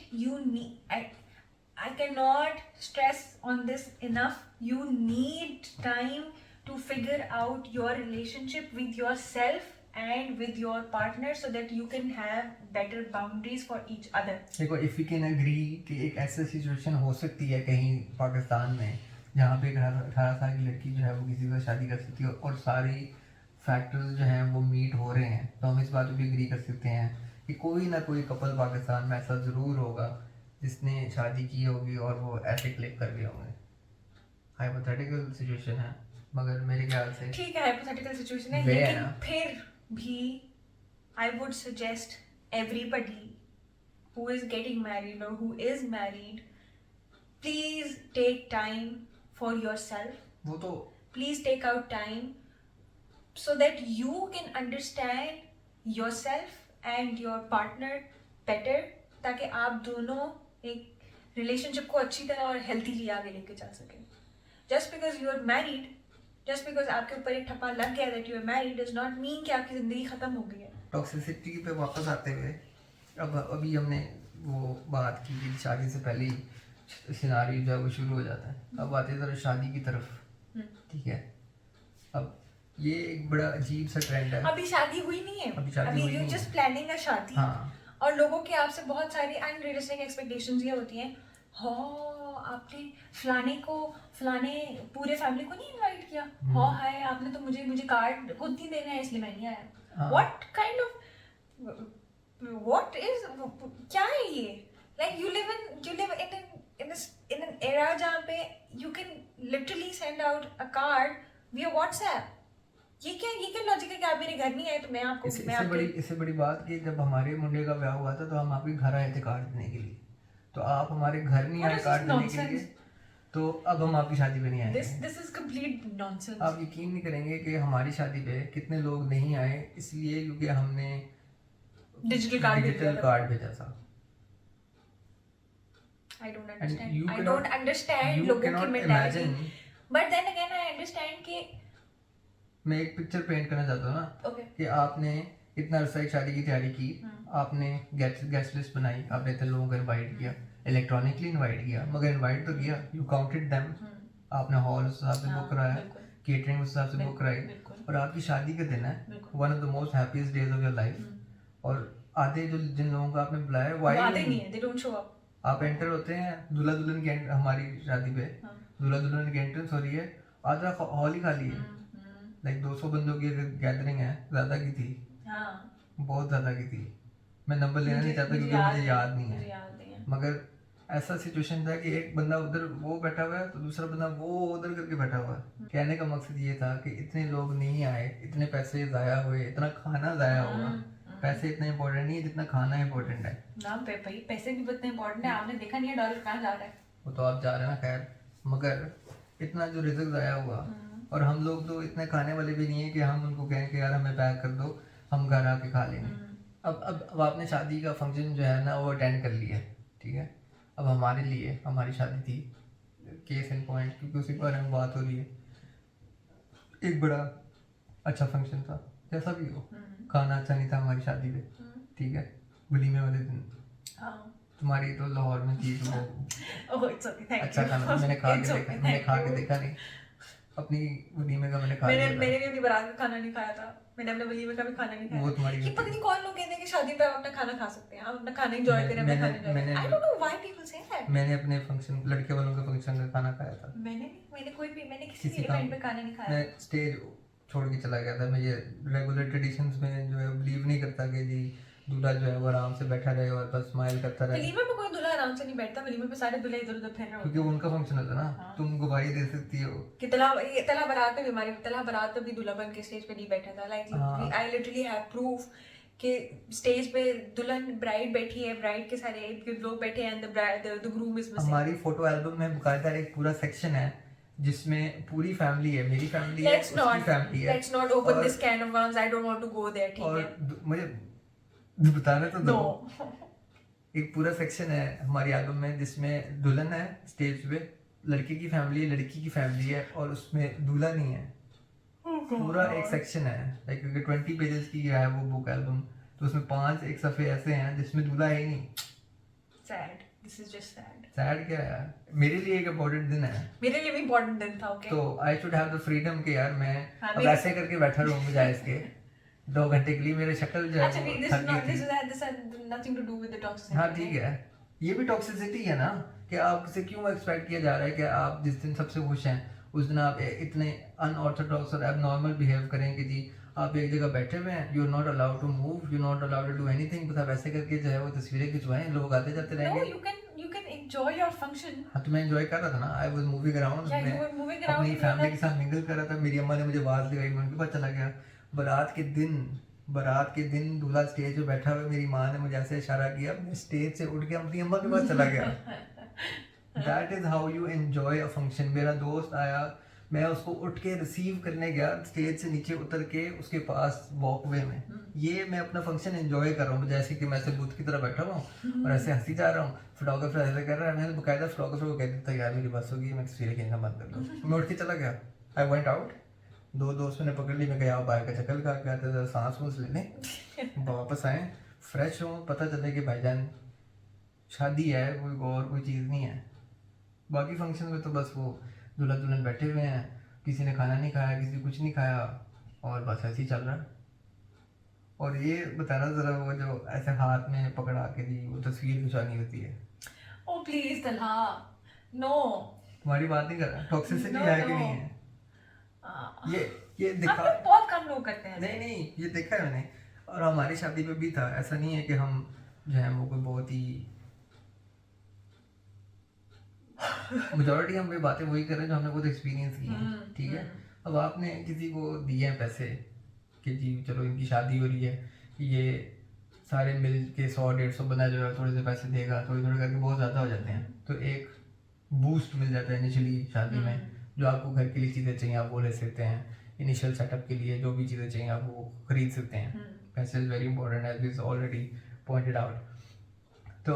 I cannot stress on this enough, you need time to figure out your relationship with yourself and with your partner so that you can have better boundaries for each other. देखो if we can agree कि एक ऐसी situation हो सकती है कहीं पाकिस्तान में जहाँ पे 18 साल की लड़की जो है वो किसी के साथ शादी कर सकती है और सारी फैक्टर्स जो हैं वो मीट हो रहे हैं, तो हम इस बात पे भी एग्री कर सकते हैं कि कोई ना कोई कपल पाकिस्तान में ऐसा ज़रूर होगा जिसने शादी की होगी और वो ऐसे क्लिक कर गए होंगे। हाइपोथेटिकल सिचुएशन है मगर मेरे ख्याल से ठीक है, हाइपोथेटिकल सिचुएशन है, वे है लेकिन ना। फिर भी I would suggest everybody who is getting married or who is married, please take time for yourself. वो तो Please take out time so that you can understand yourself and your partner better, ताकि आप दोनों एक relationship को अच्छी तरह और हेल्थीली आगे लेके जा सकें। Just because you are married just because आपके ऊपर एक ठप्पा लग गया that you are married does not mean कि आपकी ज़िंदगी ख़त्म हो गई है। टॉक्सिसिटी पे वापस आते हुए अभी हमने वो बात की कि शादी से पहले ही सिनारियो जो है वो शुरू हो जाता है। अब आते हैं ज़रा शादी की तरफ, ठीक है। अब ये एक बड़ा अजीब सा ट्रेंड है। अभी शादी हुई नहीं है, अभी शादी हुई यू नहीं जस्ट है। प्लानिंग अ शादी। हाँ, और लोगों के आपसे बहुत सारी अनरियलिस्टिक एक्सपेक्टेशंस ये होती हैं, हाँ आपने फलाने पूरे फैमिली को नहीं इनवाइट किया, हाँ हाय आपने तो मुझे कार्ड खुद नहीं देना है इसलिए मैं नहीं आया। हाँ। What kind of what is क्या है ये? Like you live in an era जहाँ पे you can literally send out a card विया व्हाट्सएप। ये क्या लॉजिक है कि आप मेरे घर नहीं आए तो मैं आपको इससे बड़ी बात कि जब हमारे मुंडे का ब्याह हुआ था तो हम आपके घर आए थे कार्ड देने के लिए, तो आप हमारे घर नहीं आए कार्ड देने के लिए, तो अब हम आपकी शादी पे नहीं आएंगे। This is complete nonsense. आप यकीन नहीं करेंगे कि हमारी शादी पे कितने लोग नहीं आए, इसलिए क्योंकि हमने डिजिटल कार्ड भेजा था। I don't And understand. you I cannot- don't understand you लोगों की cannot mentality. imagine- But then again I understand कि मैं एक पिक्चर पेंट करना चाहता हूँ ना okay. कि आपने इतना अरसा एक शादी की तैयारी की, आपने गेस्ट लिस्ट बनाई, आपने इतने लोगों को इनवाइट किया, इलेक्ट्रॉनिकली इनवाइट किया, मगर इनवाइट तो किया, यू काउंटेड देम, आपने हॉल उस हिसाब से बुक कराया, केटरिंग उस हिसाब से बुक कराई, और आपकी शादी का दिन है, one of the most happiest days of your life, और आधे जो जिन लोगों को आपने बुलाया वो आते नहीं है, they don't show up. आप एंटर होते हैं, दूल्हा दुल्हन की हमारी शादी पे दूल्हा दुल्हन की एंट्रेंस हो रही है, आधा हॉल ही खाली है, लाइक 200 बंदों की गैदरिंग है, ज़्यादा की थी, बहुत ज़्यादा की थी, मैं नंबर लेना नहीं चाहता क्योंकि मुझे याद नहीं है, मगर ऐसा सिचुएशन था कि एक बंदा उधर वो बैठा हुआ है तो दूसरा बंदा वो उधर करके बैठा हुआ है। कहने का मकसद ये था कि इतने लोग नहीं आए, इतने पैसे ज़ाया हुए, इतना खाना ज़ाया हुआ, पैसे इतना इम्पोर्टेंट नहीं है जितना खाना इम्पोर्टेंट है ना। भाई पैसे भी इतने इम्पोर्टेंट है, आपने देखा नहीं है डॉलर कहाँ जा रहा है, वो तो आप जा रहे हैं ना, खैर, मगर इतना जो रिज़्क ज़ाया हुआ, और हम लोग तो इतने खाने वाले भी नहीं है कि हम उनको कहें कि यार हमें पैक कर दो, हम घर आके खा लेंगे। अब आपने शादी का फंक्शन जो है ना वो अटेंड कर लिया, ठीक है। अब हमारे लिए हमारी शादी थी, केस इन पॉइंट, क्योंकि उसी बारे में बात हो रही है, एक बड़ा अच्छा फंक्शन था, जैसा भी हो, खाना अच्छा नहीं था हमारी शादी पे, ठीक है। वलीमे वाले दिन तुम्हारी तो लाहौर में थी तो वो अच्छा खाना मैंने खा के देखा नहीं, अपनी वलीमे का मैंने भी अपनी बारात का खाना नहीं खाया था, मैंने अपने वलीमे का भी खाना नहीं खाया। वो तुम्हारी कि पता नहीं कौन लोग कहते हैं कि शादी पे आप अपना खाना खा सकते हैं, आप अपना खाना एंजॉय करें, अपना खाना एंजॉय करें। I don't know why people say that. मैंने अपने फंक्शन, लड़के वालों के फंक्शन का खाना खाया था। मैंने किसी भी इवेंट पे खाना नहीं खाया। मैं स्टेज छोड़ के चला गया था, मैं ये रेगुलर ट्रेडिशंस में जो है बिलीव नहीं करता कि जी दूल्हा जो है वो आराम से बैठा रहे और बस स्माइल करता रहे। वलीमे पे कोई दूल्हा आराम से नहीं बैठता, वलीमे पे सारे दूल्हे इधर उधर फिर रहे होते हैं, क्योंकि उनका फंक्शन होता है ना, तुम गवाही दे सकती हो कि तला बारात पे भी दूल्हा बन के स्टेज पे नहीं बैठा था। Like I literally have proof कि स्टेज पे दुल्हन ब्राइड बैठी है, ब्राइड के सारे लोग बैठे हैं, द ग्रूम इज मिसिंग। हमारी फोटो एल्बम में बकायदा एक पूरा सेक्शन है जिसमें पूरी फैमिली है, मेरी फैमिली है, उसकी फैमिली है। Let's not open this can of worms, I don't want to go there, ठीक है। और मुझे बताना तो दो। एक पूरा सेक्शन है हमारी एल्बम में जिसमें दुल्हन है स्टेज पे, लड़के की फैमिली है, लड़की की फैमिली है, और उसमें दूल्हा नहीं है। पूरा एक सेक्शन है, लाइक क्योंकि 20 पेजेस की है वो बुक एल्बम, तो उसमें 5 एक सफ़े ऐसे हैं जिसमें दूल्हा है ही नहीं। Sad, this is just sad. Sad क्या है यार, मेरे लिए एक इम्पोर्टेंट दिन है, मेरे लिए भी इम्पोर्टेंट दिन था, ओके। तो I should have the freedom कि यार मैं अब ऐसे करके बैठा रहूं बजाय इसके 2 घंटे के लिए, मेरे शक्ल जो है अच्छा, this has nothing to do with the toxicity. हाँ ठीक है, ये भी टॉक्सिसिटी है ना कि आपसे क्यों एक्सपेक्ट किया जा रहा है कि आप जिस दिन सबसे खुश हैं उस दिन आप इतने अनऑर्थोडॉक्स और एबनॉर्मल बिहेव करें कि जी आप एक जगह बैठे हुए हैं, you are not allowed to move, you are not allowed to do anything, बस आप ऐसे करके जो है वो तस्वीरें खिंचवाएं, लोग आते जाते रहेंगे। No, you can enjoy your function. हाँ तो मैं एंजॉय कर रहा था ना, I was moving around, Yeah, you were moving around. अपनी फैमिली के साथ मिंगल कर रहा था। मेरी अम्मा ने मुझे आवाज़ लगाई, मैं उनके पास चला गया। बारात के दिन दूल्हा स्टेज पे बैठा हुआ, मेरी माँ ने मुझे ऐसे इशारा किया, मैं स्टेज से उठ के अपनी अम्मा के पास चला गया। That is how you enjoy a function. मेरा दोस्त आया, मैं उसको उठ के रिसीव करने गया, स्टेज से नीचे उतर के उसके पास वॉकवे में। ये मैं अपना फंक्शन एंजॉय कर रहा हूँ, जैसे कि मैं ऐसे बुत की तरह बैठा हुआ हूँ और ऐसे हंसी जा रहा हूँ। फोटोग्राफर ऐसे कर रहा है, मैंने बकायदा फोटोग्राफर को कह दिया था यार मेरी बस होगी, मैं तस्वीरें खींचना बंद कर दूँ। मैं उठ के चला गया, आई वेंट आउट दो दोस्त मैंने पकड़ ली, मैं कहा बाहर का चक्कर लगा के आते, सांस वूस ले लें, वापस आए फ्रेश हो, पता चले कि भाईजान शादी है, कोई और कोई चीज़ नहीं है। बाकी फंक्शन में तो बस वो दूल्हा दुल्हन बैठे हुए हैं, किसी ने खाना नहीं खाया, किसी कुछ नहीं खाया, और बस ऐसे ही चल रहा है। और ये बताना ज़रा, वो जो ऐसे हाथ में पकड़ा के दी वो तस्वीर खिंचवानी होती है। ओ प्लीज तलहा, नो। तुम्हारी बात नहीं कर रहा, टॉक्सिसिटी No, है कि no. नहीं है? ये हम दिखा, लोग बहुत कम लोग करते हैं। नहीं ये देखा है मैंने, और हमारी शादी पे भी था। ऐसा नहीं है कि हम जो है वो कोई बहुत ही मेजॉरिटी हम ये बातें वही कर रहे हैं जो हमने खुद एक्सपीरियंस की हैं, ठीक है। अब आपने किसी को दिए हैं पैसे कि जी चलो इनकी शादी हो रही है, ये सारे मिल के 100-150 बंदा जो है थोड़े से पैसे देगा, थोड़े थोड़े करके बहुत ज़्यादा हो जाते हैं, तो एक बूस्ट मिल जाता है इनिशियली शादी में। जो आपको घर के लिए चीज़ें चाहिए आप वो ले सकते हैं, इनिशियल सेटअप के लिए जो भी चीज़ें चाहिए आप वो खरीद सकते हैं। पैसे is very important as is already pointed out. तो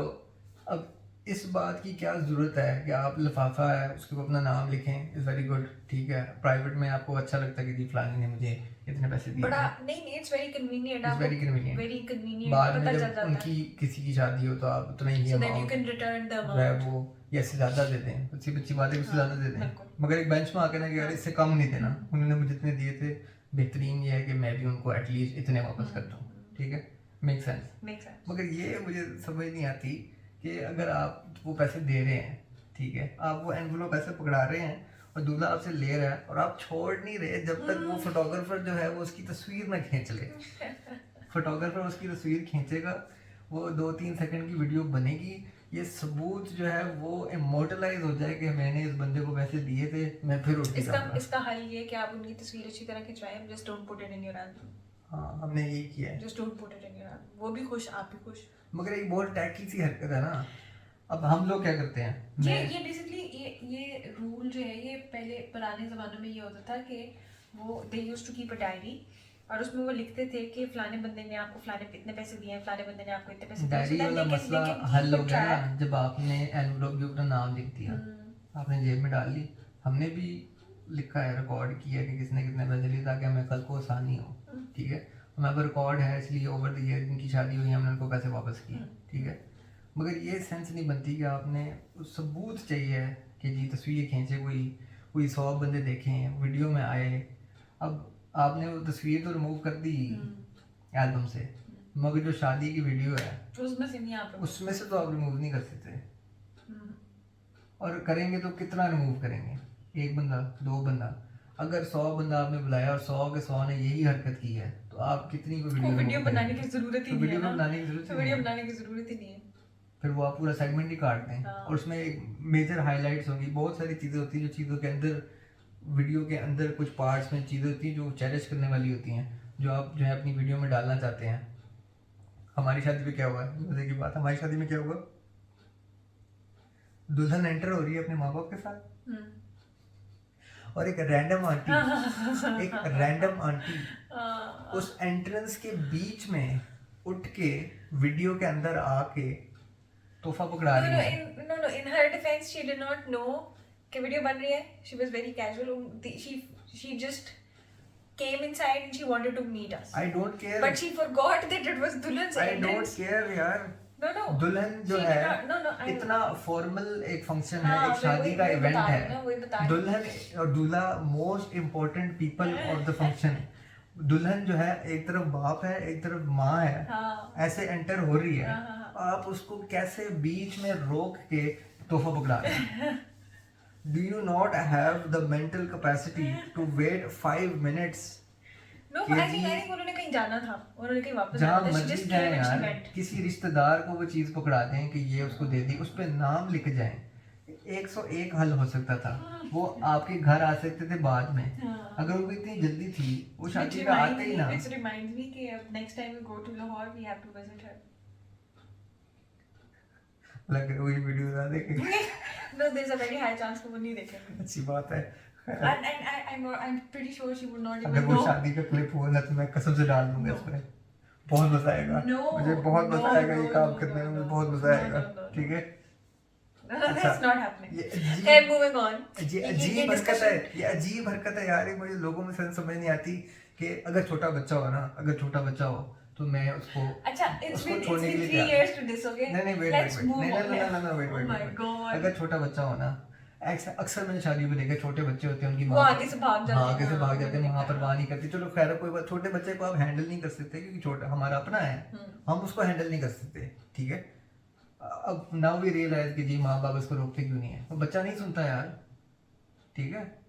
अब इस बात की क्या ज़रूरत है कि आप लिफाफा है उसके ऊपर अपना नाम लिखें, इज़ वेरी गुड, ठीक है। प्राइवेट में आपको अच्छा लगता है कि जी फलानी ने मुझे इतने पैसे दिए, बड़ा नहीं, it's very convenient, it's very convenient. Very convenient, बाद में पता चल जब जाता है, उनकी किसी की शादी हो तो आप उतना ही so that you amount can return the जो है amount. वो या इससे ज़्यादा दे दें, अच्छी अच्छी बात है उससे ज़्यादा दे दें, बिल्कुल। मगर एक बेंच में आके ना कि यार इससे कम नहीं देना, उन्होंने मुझे इतने दिए थे, बेहतरीन ये है कि मैं भी उनको एटलीस्ट इतने वापस करता हूँ, ठीक है, मेक सेंस। मगर ये मुझे समझ नहीं आती कि अगर आप वो पैसे दे रहे हैं, ठीक है, आप वो एनवलप ऐसे पकड़ा रहे हैं और दूल्हा आपसे ले रहा है और आप छोड़ नहीं रहे जब तक वो फोटोग्राफर जो है वो उसकी तस्वीर ना खींच ले। फोटोग्राफर उसकी तस्वीर खींचेगा, वो 2-3 सेकंड की वीडियो बनेगी, ये सबूत जो है वो इमोर्टलाइज हो जाए कि मैंने इस बंदे को पैसे दिए थे, मैं फिर उठ के जाऊंगा। इसका हल ये कि आप उनकी तस्वीर अच्छी तरह खिंचवाएं, just don't put it in your album. हाँ हमने यही किया है, just don't put it in your album, वो भी खुश, आप भी खुश। मगर एक बहुत टैकी सी हरकत है ना। अब हम लोग क्या करते हैं, ये बेसिकली ये रूल जो है, ये पहले पुराने ज़मानों में ये होता था कि वो they used to keep a diary, और उसमें वो लिखते थे कि फलाने बंदे ने आपको फलाने इतने पैसे दिए हैं, फलाने बंदे ने आपको इतने पैसे दिए। डायरी वाला मसला हल हो गया ना जब आपने एनवलप के ऊपर नाम लिख दिया, आपने जेब में डाल ली। हमने भी लिखा है, रिकॉर्ड किया कि किसने कितने पैसे लिए ताकि हमें कल को आसानी हो, ठीक है। हमारे पास रिकॉर्ड है, इसलिए ओवर द ईयर जिनकी शादी हुई हमने उनको पैसे वापस किए, ठीक है। मगर ये सेंस नहीं बनती कि आपने सबूत चाहिए कि जी तस्वीर खींचे, कोई 100 बंदे देखें, वीडियो में आए। अब आपने वो तस्वीर तो रिमूव कर दी एल्बम से, मगर जो शादी की वीडियो है उसमें से तो आप रिमूव नहीं कर सकते, और करेंगे तो कितना रिमूव करेंगे, 1 बंदा 2 बंदा। अगर 100 बंदा आपने बुलाया और 100 के 100 ने यही हरकत की है तो आप कितनी वीडियो बनाने की जरूरत ही नहीं है, वीडियो बनाने की जरूरत ही नहीं है। फिर वो आप पूरा सेगमेंट ही काट दें, और उसमें एक मेजर हाइलाइट्स होंगी, बहुत सारी चीज़ें होती हैं जो चीज़ों के अंदर, वीडियो के अंदर कुछ पार्ट्स में चीज़ें होती हैं जो चेरिश करने वाली होती हैं, जो आप जो है अपनी वीडियो में डालना चाहते हैं। हमारी शादी में क्या हुआ है, मजे की बात, हमारी शादी में क्या हुआ, दुल्हन एंटर हो रही है अपने माँ बाप के साथ, और एक रैंडम आंटी उस एंट्रेंस के बीच में उठ के वीडियो के अंदर आके तोहफा पकड़ा रही है। No, in her defense, she did not know कि वीडियो बन रही है. She was very casual. She just came inside and she wanted to meet us. I don't care. But she forgot that it was दुल्हन से. I don't care यार. No. दुल्हन जो है इतना फॉर्मल एक फंक्शन है, एक शादी का इवेंट है, दुल्हन और दूल्हा most important people of the function. दुल्हन जो है एक तरफ बाप है एक तरफ माँ है, ऐसे एंटर हो रही है, आप उसको कैसे बीच में रोक के तोहफा पकड़ा रहे हैं? Do you not have the mental capacity to wait 5 minutes? No, I think उन्होंने कहीं जाना था, उन्होंने कहीं वापस जहाँ जाना था, मर्जी जाए यार, किसी रिश्तेदार को वो चीज़ पकड़ा दें कि ये उसको दे दी, उस पे नाम लिख जाएं। 101 हल हो सकता था, वो आपके घर आ सकते थे बाद में, अगर वो इतनी जल्दी थी वो शादी पे आते ही ना। Which reminds me कि next time we go to Lahore we have to visit her. लग रहा है वही वीडियो ना देखेंगे। No, there's a very high chance वो नहीं देखेंगे। अच्छी बात है। And I'm pretty sure she would not even अगर वो know. शादी का क्लिप हुआ ना तो मैं कसम से डाल दूंगा इसमें, बहुत मजा आएगा। मुझे बहुत मजा आएगा ये काम करने में, मुझे बहुत मजा आएगा, ठीक है। That's not happening. ये अजीब- Okay, moving on. ये ये अजीब हरकत है, discussion- ये अजीब हरकत है यार। ये मुझे लोगों में समझ नहीं आती कि अगर छोटा बच्चा हो ना, अगर छोटा बच्चा हो तो मैं उसको अच्छा, it's उसको been छोड़ने के लिए 3 तैयार- years to this, okay? नहीं नहीं वेट Let's वेट move नहीं on. नहीं wait Oh wait my wait. God. अगर छोटा बच्चा हो ना, अक्सर मैंने शादियों में देखा, छोटे बच्चे होते हैं, उनकी वो माँ आगे से भाग जाते हाँ हैं, आगे से हाँ, भाग जाते हैं, मैंने माँ देखा। परवाह नहीं करती। चलो खैर कोई बात, छोटे बच्चे को आप हैंडल नहीं कर सकते क्योंकि छोटा हमारा अपना है, हम उसको हैंडल नहीं कर सकते, ठीक है। अब नाउ वी रियलाइज कि जी माँ बाप इसको रोकते क्यों नहीं है, वो बच्चा नहीं सुनता यार, ठीक है।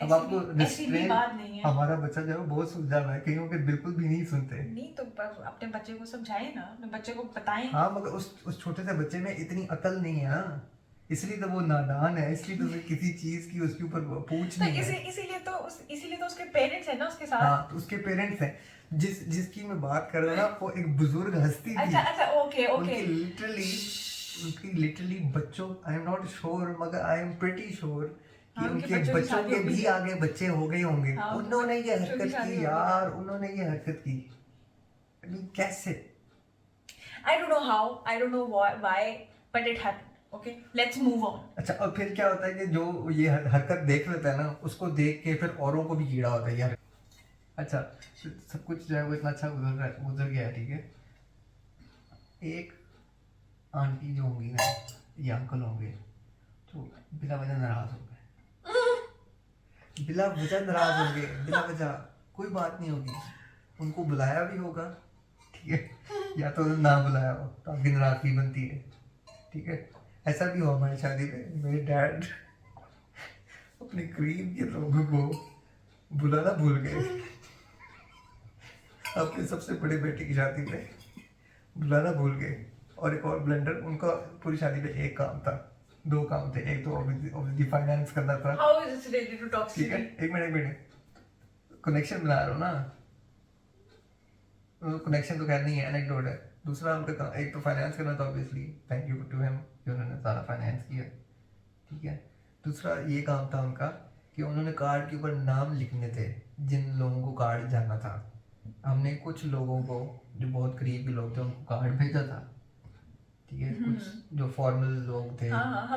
अब आपको ऐसी भी बात नहीं है। हमारा बच्चा जो है बहुत सुलझा हुआ है, कहीं के बिल्कुल भी नहीं सुनते। नहीं तो अपने बच्चे को समझाएं ना, अपने बच्चे को बताएं। हाँ मगर उस छोटे से बच्चे में इतनी अकल नहीं है ना, इसलिए तो वो नादान है, इसलिए तो किसी चीज की उसके ऊपर पूछ तो नहीं है। इसीलिए तो उसके पेरेंट्स है ना उसके साथ। हाँ तो उसके पेरेंट्स हैं, जिसकी मैं बात कर रहा हूँ ना, वो एक बुजुर्ग हस्ती थी। अच्छा ओके उनकी लिटरली बच्चों, आई एम नॉट श्योर मगर आई एम प्रिटी श्योर कि हाँ, उनके बच्चों की बच्चों शादी के हो गई भी है। आगे बच्चे हो गए होंगे। हाँ, उन्होंने ये बच्चों की हरकत शादी की हो गई। यार, उन्होंने ये हरकत की, कैसे? I don't know how, I don't know why, but it happened. Okay, let's move on. अच्छा, और फिर क्या होता है कि जो ये हरकत देख लेता है ना, उसको देख के फिर औरों को भी कीड़ा होता है यार। अच्छा, तो सब कुछ जो है वो इतना अच्छा गुजर गया, ठीक है। एक आंटी जो होंगी ना, ये अंकल होंगे, तो बिना वजह नाराज हो गए, बिना वजह नाराज होंगे, बिना वजह कोई बात नहीं होगी, उनको बुलाया भी होगा, ठीक है, या तो ना बुलाया हो तो आपकी नाराजगी बनती है, ठीक है। ऐसा भी हुआ हमारी शादी में, मेरे डैड अपने करीब के लोगों को बुलाना भूल गए। अपने सबसे बड़े बेटे की शादी में बुलाना भूल गए, और एक और ब्लेंडर, उनका पूरी शादी में एक काम था, दो काम थे, एक तो ऑब्वियसली फाइनेंस करना था। How is this related to ठीक है, toxicity? एक मिनट कनेक्शन बना रहा हूँ ना, कनेक्शन तो खैर नहीं है, एनेक्डोट है। दूसरा उनका एक तो फाइनेंस करना था, obviously thank you to him कि उन्होंने सारा फाइनेंस किया, ठीक है। दूसरा ये काम था उनका कि उन्होंने कार्ड के ऊपर नाम लिखने थे जिन लोगों को कार्ड जाना था। हमने कुछ लोगों को जो बहुत करीब के लोग थे उनको कार्ड भेजा था, ठीक है, कुछ जो फॉर्मल लोग थे, हाँ,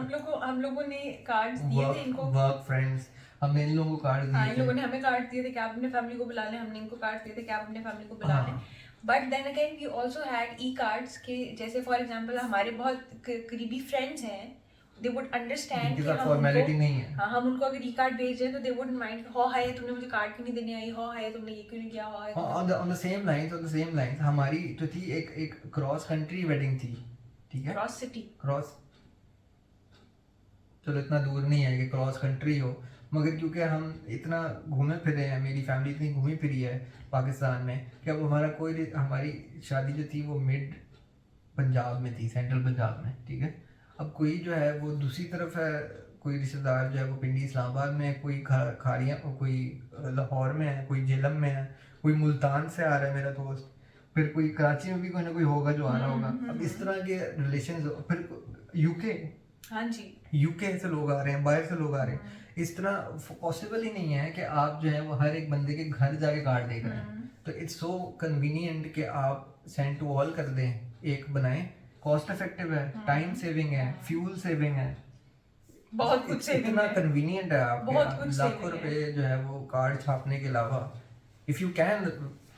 हम लोगों ने कार्ड्स दिए थे इनको। वर्क फ्रेंड्स, हमने इन लोगों को कार्ड हाँ, दिए इन थे। लोगों ने हमें कार्ड दिए थे कि आप अपने फैमिली को बुला लें, हमने इनको कार्ड दिए थे कि आप अपने फैमिली को बुला लें। But then again we also had e cards के, जैसे फॉर एग्जांपल हमारे बहुत करीबी फ्रेंड्स हैं, दे वुड अंडरस्टैंड इनके कि साथ हम फॉर्मेलिटी उनको, नहीं है। हाँ, हम उनको अगर ई कार्ड भेज रहे हैं तो दे वुड माइंड, हो हाय तुमने मुझे कार्ड क्यों नहीं देने आई, हो हाय तुमने ये क्यों नहीं किया, हो हाय ऑन द सेम लाइंस हमारी जो थी एक क्रॉस कंट्री वेडिंग थी, ठीक है, क्रॉस सिटी। क्रॉस, चलो इतना दूर नहीं है कि क्रॉस कंट्री हो, मगर क्योंकि हम इतना घूमे फिरे हैं, मेरी फैमिली इतनी घूमी फिरी है पाकिस्तान में कि अब हमारी शादी जो थी वो मिड पंजाब में थी, सेंट्रल पंजाब में, ठीक है। अब कोई जो है वो दूसरी तरफ है, कोई रिश्तेदार जो है वो पिंडी इस्लामाबाद में है, कोई खाड़ियाँ, कोई लाहौर में है, कोई जेलम में है, कोई मुल्तान से आ रहा है मेरा दोस्त, फिर कोई कराची में भी कोई ना कोई होगा जो आ रहा होगा। अब इस तरह के रिलेशन, फिर यूके, हाँ जी, यूके से लोग आ रहे हैं, बाहर से लोग आ रहे हैं, इस तरह पॉसिबल ही नहीं है कि आप जो है वो हर एक बंदे के घर जाके कार्ड देख रहे हैं। तो इट्स सो कन्वीनियंट कि आप सेंड टू ऑल कर दें, एक बनाएं, कॉस्ट इफेक्टिव है, टाइम सेविंग है, फ्यूल सेविंग है, बहुत कुछ सेविंग इतना है, कन्वीनियंट है बहुत आपके कुछ लाखों saving रुपए जो है वो कार्ड छापने के अलावा। If you can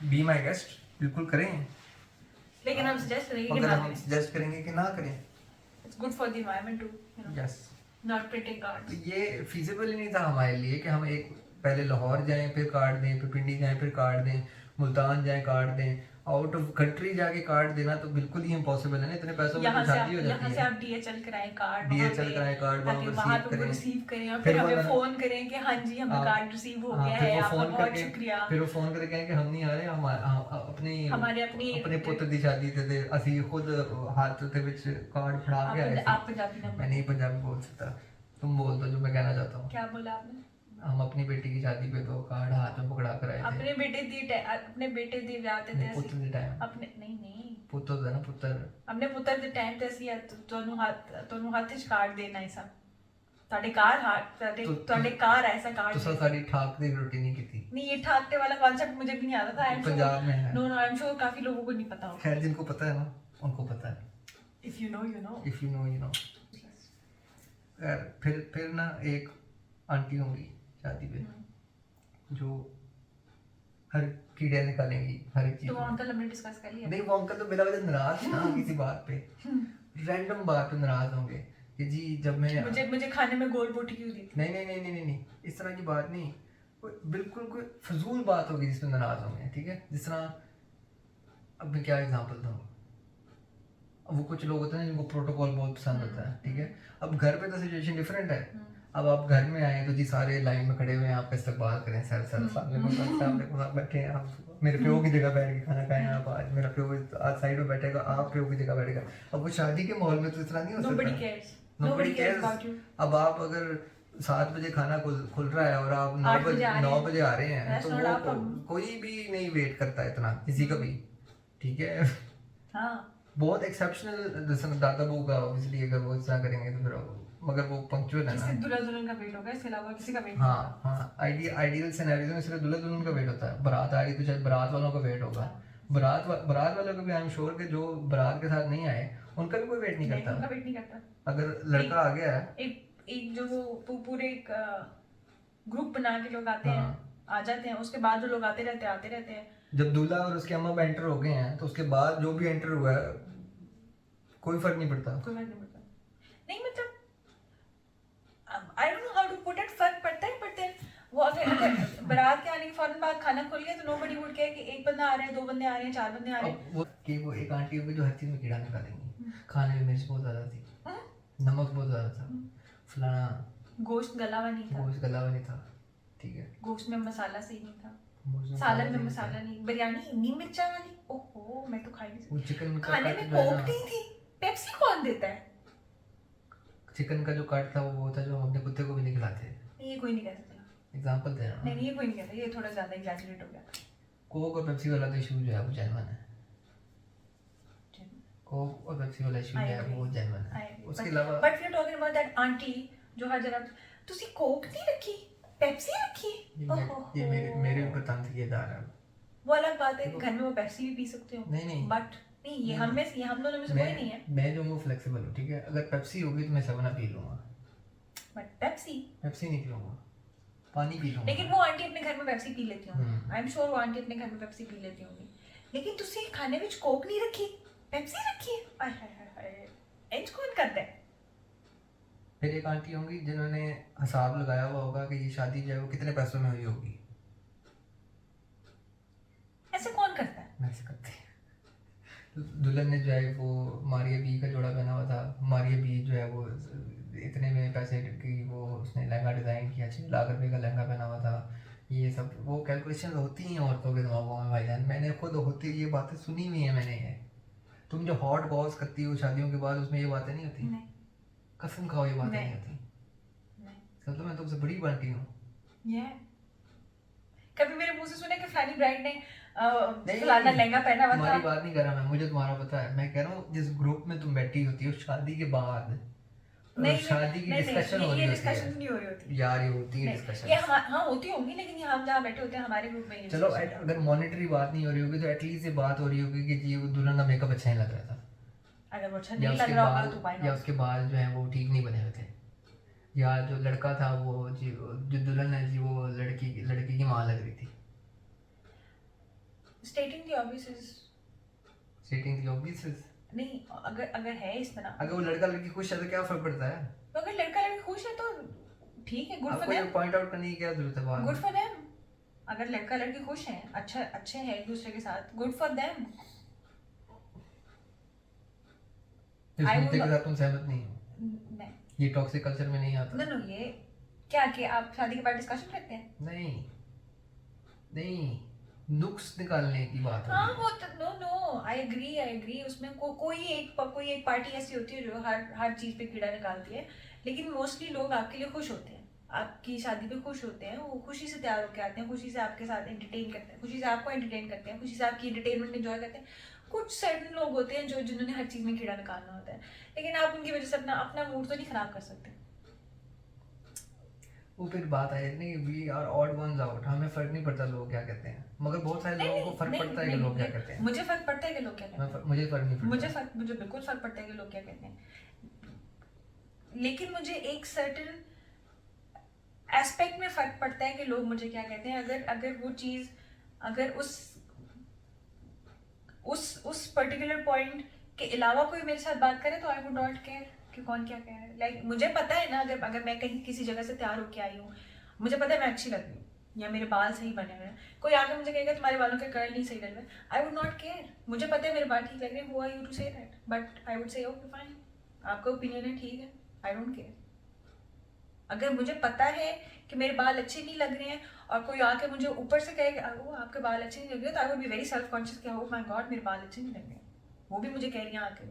be my guest, बिल्कुल करें, लेकिन हम सजेस्ट करेंगे कि अगर ना हम करें। सजेस्ट करेंगे कि ना करें। It's good for the environment too, you know, yes, not printing तो कार्ड्स। ये फिजिबल ही नहीं था हमारे लिए कि हम एक पहले लाहौर जाएं फिर कार्ड दें, फिर पिंडी जाएं फिर कार्ड दें, मुल्तान जाएं कार्ड दें, आउट ऑफ कंट्री जाके कार्ड देना तो बिल्कुल ही इम्पॉसिबल है ना, इतने पैसों में यहाँ तो से शादी हो यहाँ जाती से है। आप DHL कराएं कार्ड, DHL कराएं कार्ड, वहाँ पे वो रिसीव करें और फिर फिर हमें वो- फोन करें कि हाँ जी हमें हाँ, कार्ड रिसीव हो हाँ, गया फिर है, वो आपका फोन बहुत करके- शुक्रिया। फिर वो फोन करके कहें कि हम नहीं आ रहे, हम हमारे अपने पुत्र दी शादी ते ਅਸੀਂ खुद हाथ ਦੇ ਵਿੱਚ कार्ड फड़ा के आए आप पंजाबी मैं नंबर, नहीं पंजाबी बोल सकता, तुम बोल दो जो मैं कहना चाहता हूँ। क्या बोला आपने? हम अपनी बेटी की शादी पे तो कार्ड हाथ में पकड़ा कर आए थे, अपने बेटे दी ਵਿਆਹ ਤੇ नहीं, ਅਸੀਂ पुत्र ਦੇ टाइम अपने नहीं पुत्र होता है ना, पुत्र ਆਪਣੇ ਪੁੱਤਰ ਦੇ ਟਾਈਮ ਤੇ ਅਸੀਂ ਤੁਹਾਨੂੰ ਹੱਥ 'ਚ ਕਾਰਡ ਦੇਣਾ ਹੈ ਸਭ, ਤੁਹਾਡੇ ਕਾਰ ऐसा कार्ड तो सारी ठाक दी रोटी नहीं की थी, नहीं, ये ठाकते वाला कॉन्सेप्ट मुझे भी नहीं आता था। पंजाब में है। नो आई एम श्योर काफी लोगों को नहीं पता होगा। खैर जिनको पता है ना उनको पता है, if you know you know. If you know you know. फिर ना एक आंटी होंगी शादी पे जो हर कीड़े निकालेंगी हर एक चीज तो वो में। अंकल हमने डिस्कस कर लिया। नहीं वो अंकल तो बिना वजह नाराज ना किसी बात पे, रैंडम बात पे नाराज होंगे कि जी जब मैं मुझे खाने में गोल बोटी क्यों दी थी? नहीं नहीं नहीं नहीं नहीं नहीं इस तरह की बात नहीं, बिल्कुल कोई फजूल बात होगी जिसमें नाराज होंगे, ठीक है। जिस तरह अब मैं क्या एग्जांपल दूँ, अब वो कुछ लोग होते हैं जिनको प्रोटोकॉल बहुत पसंद होता है, ठीक है। अब घर पे तो सिचुएशन डिफरेंट है। अब आप घर में आए तो जी सारे लाइन में खड़े हुए हैं, आपका इस्तकबाल करें, सर सर सामने आप बैठे हैं, आप मेरे प्यो की जगह बैठ के खाना खाएं, आप आज मेरा प्यो आज साइड में बैठेगा, आप प्यो की जगह बैठेगा। अब वो शादी के माहौल में तो इतना नहीं हो Nobody सकता। cares. Nobody Nobody cares cares. about you. अब आप अगर 7 बजे खाना खुल रहा है और आप 9 8 बजे आ रहे हैं। बजे आ रहे हैं That's तो not our वो problem. कोई भी नहीं वेट करता इतना किसी का भी, ठीक है। हाँ बहुत एक्सेप्शनल दादा बहू का ऑब्वियसली अगर वो इस तरह करेंगे तो फिर मगर वो पंक्चुअल है किसी ना। दूल्हा दुल्हन का वेट होगा, इसके अलावा किसी का वेट नहीं हाँ हाँ आइडियल सिनेरियो में सिर्फ दूल्हा दुल्हन का वेट होता है, बारात आ रही तो शायद बारात वालों का वेट होगा। बारात वालों का भी आई एम श्योर कि जो बारात के साथ नहीं आए उनका भी कोई वेट नहीं नहीं, करता। उनका वेट नहीं करता। अगर लड़का आ गया है एक जो वो पूरे एक ग्रुप बना के लोग आते हैं, हाँ। आ जाते हैं, उसके बाद जो लोग आते रहते हैं। जब दूल्हा और उसके अम्मा एंटर हो गए हैं तो उसके बाद जो भी एंटर हुआ है कोई फर्क नहीं पड़ता। कोई फर्क नहीं पड़ता। नहीं मतलब I don't know how to put it, फर्क पड़ता है पड़ता है। वो अगर बारात के आने के फौरन बाद खाना खुल गया तो नोबडी वुड केयर कि एक बंदा आ रहा है, 2 बंदे आ रहे हैं, 4 बंदे आ रहे हैं। वो एक आंटी होगी जो हर चीज में कीड़ा निकालेंगी, खाने में मिर्च बहुत ज्यादा थी, नमक बहुत ज्यादा था, फलाना गोश्त गला हुआ नहीं था, गोश्त गला हुआ नहीं था, ठीक है, गोश्त में मसाला सही नहीं था, गोश्त में सालन में नहीं मसाला था। नहीं, बिरयानी इतनी मिर्चा वाली, ओहो मैं तो खाई नहीं वो सकती। चिकन का खाने कट में जो है कोक ना, नहीं थी, पेप्सी कौन देता है? चिकन का जो कट था वो था जो हम अपने कुत्ते को भी नहीं खिलाते। ये कोई नहीं कह सकता। एग्जांपल दे रहा हूँ। नहीं ये कोई नहीं कहता, ये थोड़ा ज्यादा एग्जैजरेट हो गया। कोक और पेप्सी वाला तो इशू जो है वो जेन्युइन है। कोक और पेप्सी वाला इशू जो है वो जेन्युइन है। उसके अलावा but we are talking about that aunty जो हर जगह तुसी कोक नहीं रखी, पेप्सी रखी। ये मेरे ऊपर तंज किया जा रहा है। वो अलग बात है, घर में वो पेप्सी भी पी सकते हो। नहीं बट नहीं ये हम दोनों में से कोई नहीं है। मैं जो हूँ फ्लेक्सिबल हूँ, ठीक है। अगर पेप्सी होगी तो मैं 7 पी लूँगा, बट पेप्सी नहीं पीऊँगा, पानी पी लूँगा। लेकिन वो आंटी अपने घर में पेप्सी पी लेती होंगी। आई एम श्योर वो आंटी अपने घर में पेप्सी पी लेती होंगी। लेकिन तुसी खाने में कोक नहीं रखी, पेप्सी रखी है। आय हाय हाय इंच कौन करता है? फिर एक आंटी होंगी जिन्होंने हिसाब लगाया हुआ होगा कि ये शादी जो है वो कितने पैसों में हुई होगी। ऐसे कौन करता है? ऐसे करते हैं। दुल्हन ने जो है वो मारिया बी का जोड़ा पहना हुआ था, मारिया बी जो है वो इतने में पैसे की वो उसने लहंगा डिज़ाइन किया, 6 लाख रुपए का लहंगा पहना हुआ था। ये सब वो कैलकुलेशन होती हैं औरतों के दिमागों में भाईजान। मैंने खुद होती ये बातें सुनी हुई हैं मैंने। ये तुम जो हॉट बॉस करती हो शादियों के बाद उसमें ये बातें नहीं होती? नहीं कसम खाओ ये बातें नहीं होती। मतलब मैं तुमसे बड़ी बनती हूँ। कभी मेरे मुंह से सुने कि फलानी ब्राइड ने फलाना लहंगा पहना हुआ था? तुम्हारी बात नहीं कर रहा मैं, मुझे तुम्हारा पता है। मैं कह रहा हूँ जिस ग्रुप में तुम बैठी होती हो शादी के बाद, शादी की डिस्कशन हो रही होती है। नहीं हो रही होती यार ये होती है डिस्कशन। ये हाँ होती होंगी, लेकिन ये हम जहाँ बैठे होते हैं हमारे ग्रुप में चलो अगर मॉनेटरी बात नहीं हो रही होगी तो एटलीस्ट ये बात हो रही होगी कि जी वो दुल्हन का मेकअप अच्छा नहीं लग रहा था, अगर वो अच्छा नहीं लग रहा होगा तो या उसके बाल जो है वो ठीक नहीं बने हुए थे, या जो लड़का था वो जी जो दुल्हन है जी वो लड़की की माँ लग रही थी। स्टेटिंग द ऑब्वियस नहीं, अगर है इस तरह, अगर वो लड़का लड़की खुश है तो क्या फर्क पड़ता है? तो अगर लड़का लड़की खुश है तो ठीक है, गुड फॉर आपको ये देम। पॉइंट आउट करने की क्या जरूरत है बात? Good for them. अगर लड़का लड़की खुश हैं, अच्छे हैं एक दूसरे के साथ, गुड फॉर देम। इस मुद्दे के साथ तुम सहमत नहीं हो? नहीं, ये टॉक्सिक कल्चर में नहीं आता। नो ये क्या कि आप शादी के बाद डिस्कशन करते हैं? नहीं नुक्स निकालने की बात है। हाँ वो तो नो आई एग्री उसमें कोई एक पार्टी ऐसी होती है जो हर चीज पे कीड़ा निकालती है, लेकिन मोस्टली लोग आपके लिए खुश होते हैं, आपकी शादी पे खुश होते हैं, वो खुशी से तैयार होकर आते हैं, खुशी से आपके साथ एंटरटेन करते हैं, खुशी से आपको एंटरटेन करते हैं, खुशी से आपकी एंटरटेनमेंट एंजॉय करते हैं। कुछ सर्टन लोग होते हैं जिन्होंने हर चीज में कीड़ा निकालना होता है, लेकिन आप उनकी वजह से अपना मूड तो नहीं खराब कर सकते। वो फिर बात है नहीं, we are odd ones out, हमें फर्क नहीं पड़ता लोग क्या कहते हैं, मगर बहुत सारे लोगों को फर्क पड़ता है कि लोग क्या कहते हैं। मुझे फर्क पड़ता है कि लोग क्या कहते हैं, मुझे फर्क नहीं पड़ता। मुझे बिल्कुल फर्क पड़ता है कि लोग क्या कहते हैं। लेकिन मुझे एक सर्टेन एस्पेक्ट में फर्क पड़ता है कि लोग मुझे क्या कहते हैं। अगर अगर वो चीज़, अगर उस पर्टिकुलर पॉइंट के अलावा कोई मेरे साथ बात करे तो आई वुड नॉट केयर कि कौन क्या कह रहा है। लाइक मुझे पता है ना, अगर मैं कहीं किसी जगह से तैयार होके आई हूँ, मुझे पता है मैं अच्छी लग रही हूँ या मेरे बाल सही बने हुए हैं, कोई आके मुझे कहेगा तुम्हारे बालों के कर्ल नहीं सही लग रहे, आई वुड नॉट केयर। मुझे पता है मेरे बाल ठीक लग रहे हैं, who are you to say that, but I would say okay fine, आपका ओपिनियन है, ठीक है, आई डोंट केयर। अगर मुझे पता है कि मेरे बाल अच्छे नहीं लग रहे हैं और कोई आके मुझे ऊपर से कहे वो आपके बाल अच्छे नहीं लग रहे, तो I would be very self conscious कि ओ माय गॉड मेरे बाल अच्छे नहीं लग रहे हैं। वो भी मुझे कह रही हैं आके,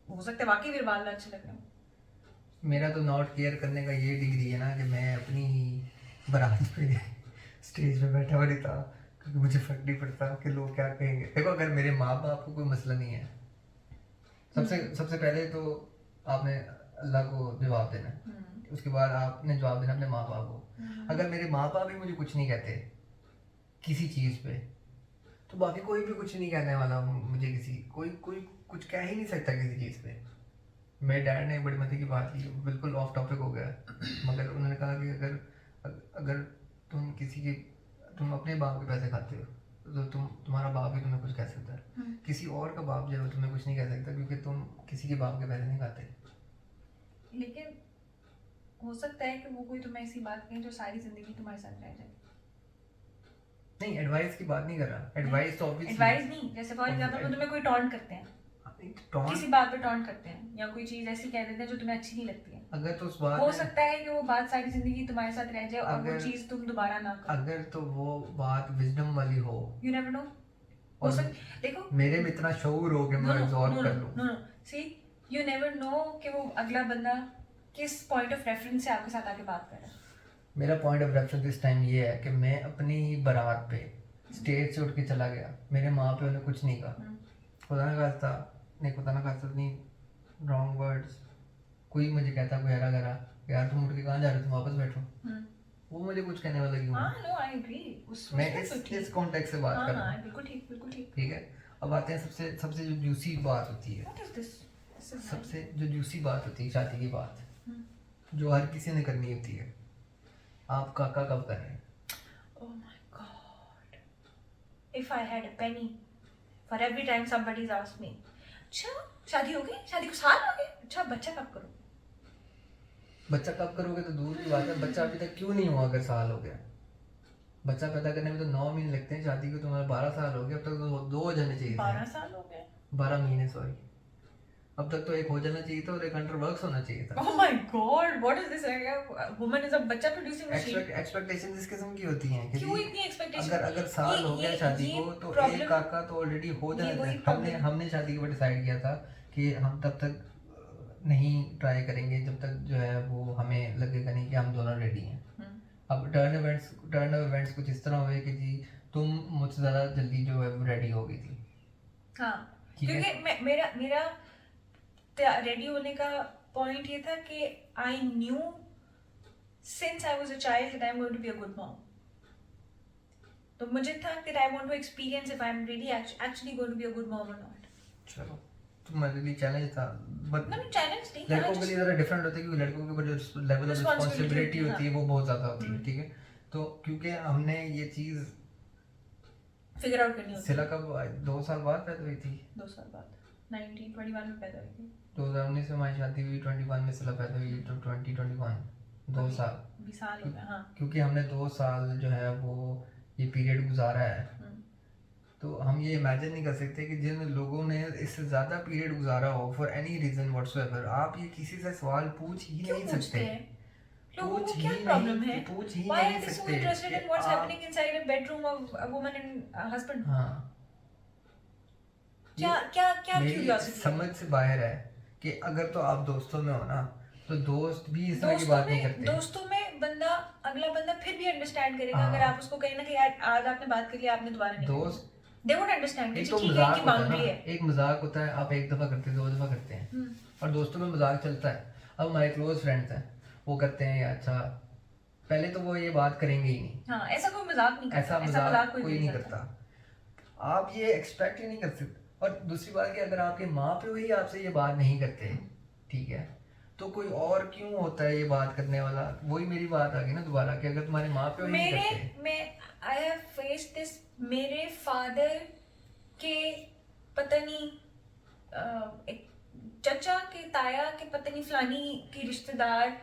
हो सकता है वाकई मेरे बाल अच्छे लग रहे हैं। मेरा तो नॉट केयर करने का ये डिग्री है ना कि मैं अपनी ही बारात पे स्टेज पे बैठा हुआ रहता, क्योंकि मुझे फर्क नहीं पड़ता कि लोग क्या कहेंगे। देखो, अगर मेरे माँ बाप को कोई मसला नहीं है, सबसे पहले तो आपने अल्लाह को जवाब देना है, उसके बाद आपने जवाब देना अपने माँ बाप को। अगर मेरे माँ बाप भी मुझे कुछ नहीं कहते किसी चीज़ पे, तो बाकी कोई भी कुछ नहीं कहने वाला मुझे। कोई कुछ कह ही नहीं सकता किसी चीज़ पे। मेरे डैड ने एक बड़ी मजे की बात की, बिल्कुल ऑफ टॉपिक हो गया, मगर उन्होंने कहा कि अगर तुम अपने बाप के पैसे खाते हो तो तुम्हारा बाप ही तुम्हें कुछ कह सकता है, किसी और का बाप जो है तुम्हें कुछ नहीं कह सकता, क्योंकि तुम किसी के बाप के पैसे नहीं खाते। लेकिन हो सकता है कि वो कोई तुम्हें ऐसी बात कहे जो सारी जिंदगी तुम्हारे साथ रह जाए। नहीं, एडवाइस की बात नहीं कर रहा, एडवाइस तो ऑब्वियसली एडवाइस नहीं, जैसे फॉर एग्जांपल वो तुम्हें कोई टॉन्ट करते हैं, किसी बात पे टॉन्ट करते हैं या कोई चीज ऐसी कह देते हैं जो तुम्हें अच्छी नहीं लगती है, अगर तो उस बात हो सकता है कि वो बात सारी जिंदगी तुम्हारे साथ रह जाए और वो चीज तुम दोबारा ना करो। अगर तो वो बात विजडम वाली हो, यू नेवर नो, और देखो मेरे में इतना शऊर हो कि मैं एब्जॉर्ब कर लूं। No see, you never know कि वो अगला बंदा किस पॉइंट ऑफ रेफरेंस से आपके साथ आके बात कर रहा है। मेरा पॉइंट ऑफ रेफरेंस इस टाइम ये है कि मैं अपनी ही बारात पे स्टेज से उठ के चला गया, मेरे माँ पे उन्हें कुछ नहीं कहा, खुदा ना खास्ता नहीं, रॉन्ग वर्ड्स, कोई मुझे कहता कोई हरा गरा यार तुम उठ के कहाँ जा रहे हो, तुम वापस बैठो, वो मुझे कुछ कहने वाला क्यों? हाँ, नो आई एग्री, मैं इस कॉन्टेक्स्ट से बात कर रहा हूँ। बिल्कुल ठीक, ठीक है, अब आते हैं सबसे जो जूसी बात होती है, व्हाट इज दिस, सबसे जो जूसी बात होती है, शादी की बात, जो हर किसी ने करनी होती है। आप काका कब कर रहे हैं? Oh my God, if I had a penny for every time somebody's asked me, अच्छा शादी हो गई, शादी को साल हो गए, अच्छा बच्चा कब करो? बच्चा कब करोगे तो दूर की बात है, बच्चा अभी तक क्यों नहीं हुआ अगर साल हो गया? बच्चा पैदा करने में तो 9 महीने लगते हैं, शादी को तुम्हारा 12 साल हो गया, अब तक तो 2 हो जाने चाहिए। 12 साल हो गए, 12 महीने सॉरी, अब तक तो एक हो जाना चाहिए था और एक अंडर वर्क्स होना चाहिए था। Oh my God, what is this? Woman is a बच्चा producing machine. एक्सपेक्टेशन इस किस्म की होती हैं कि क्यों इतनी एक्सपेक्टेशन? अगर साल हो गया शादी को तो एक काका तो ऑलरेडी हो जाना। हमने शादी के बाद डिसाइड किया था कि हम तब तक नहीं ट्राई करेंगे जब तक जो है वो हमें लगेगा नहीं कि हम दोनों रेडी हैं। अब टर्न ऑफ इवेंट्स कुछ इस तरह हुए कि जी तुम मुझसे ज़्यादा जल्दी जो है रेडी हो गई थी। हाँ, क्योंकि मेरा रेडी होने का पॉइंट ये था कि I knew since I was a child that I am going to be a good mom. तो मुझे था कि I want to experience if I am really actually going to be a good mom और not. चलो, तुम्हारे लिए challenge था, but challenge नहीं, लड़कों के लिए ज़रा डिफरेंट होता है, क्योंकि लड़कों के ऊपर जो लेवल ऑफ रिस्पांसिबिलिटी होती है वो बहुत ज़्यादा होती है। ठीक है, तो क्योंकि हमने ये चीज़ फिगर आउट करनी होती है। सिला कब 2 साल बाद पैदा हुई थी? 2 साल बाद 1921 में पैदा हुई थी। 2019 में हमारी शादी हुई, 21 में सिला पैदा हुई, तो 2021 2 साल 20 साल हो गए। हाँ, क्योंकि हमने 2 साल जो है वो ये पीरियड गुजारा है, तो हम ये इमेजिन नहीं कर सकते कि जिन लोगों ने इससे ज़्यादा पीरियड गुजारा हो फॉर एनी रीज़न व्हाटसोएवर, आप ये किसी से सवाल पूछ ही नहीं सकते। लोगों को क्या प्रॉब्लम है? पूछ ही Why नहीं are they so सकते। interested in what's happening inside a bedroom of a woman and a husband? हाँ, क्या क्यूरियोसिटी समझ से बाहर है कि अगर तो आप दोस्तों में हो ना, तो दोस्त भी इस तरह की बात नहीं करते। दोस्तों में अगला बंदा फिर भी अंडरस्टैंड करेगा। अगर आप उसको कहें ना कि यार आज आपने बात कर लिया, आपने दोबारा नहीं दोस्त दे वुड अंडरस्टैंड कि एक तो ठीक है, मजाक इनकी होता है बाउंड्री ना, है। एक मजाक होता है, आप एक दफा करते हैं, 2 दफा करते हैं, और दोस्तों में मजाक चलता है। अब हमारे क्लोज फ्रेंड्स हैं, वो करते हैं या अच्छा, पहले तो वो ये बात करेंगे ही नहीं। हाँ, ऐसा कोई मजाक नहीं करता, ऐसा मजाक कोई नहीं करता। आप ये एक्सपेक्ट ही नहीं कर सकते। और दूसरी बात कि अगर आपके माँ पे ही आपसे ये बात नहीं करते, ठीक है, तो कोई और क्यों होता है ये बात करने वाला? वही मेरी बात आ गई ना दोबारा कि अगर तुम्हारे माँ प्यो ही नहीं मेरे करते। मैं आई हैव फेस दिस। मेरे फादर के पता नहीं एक चचा के ताया के पता नहीं फलानी की रिश्तेदार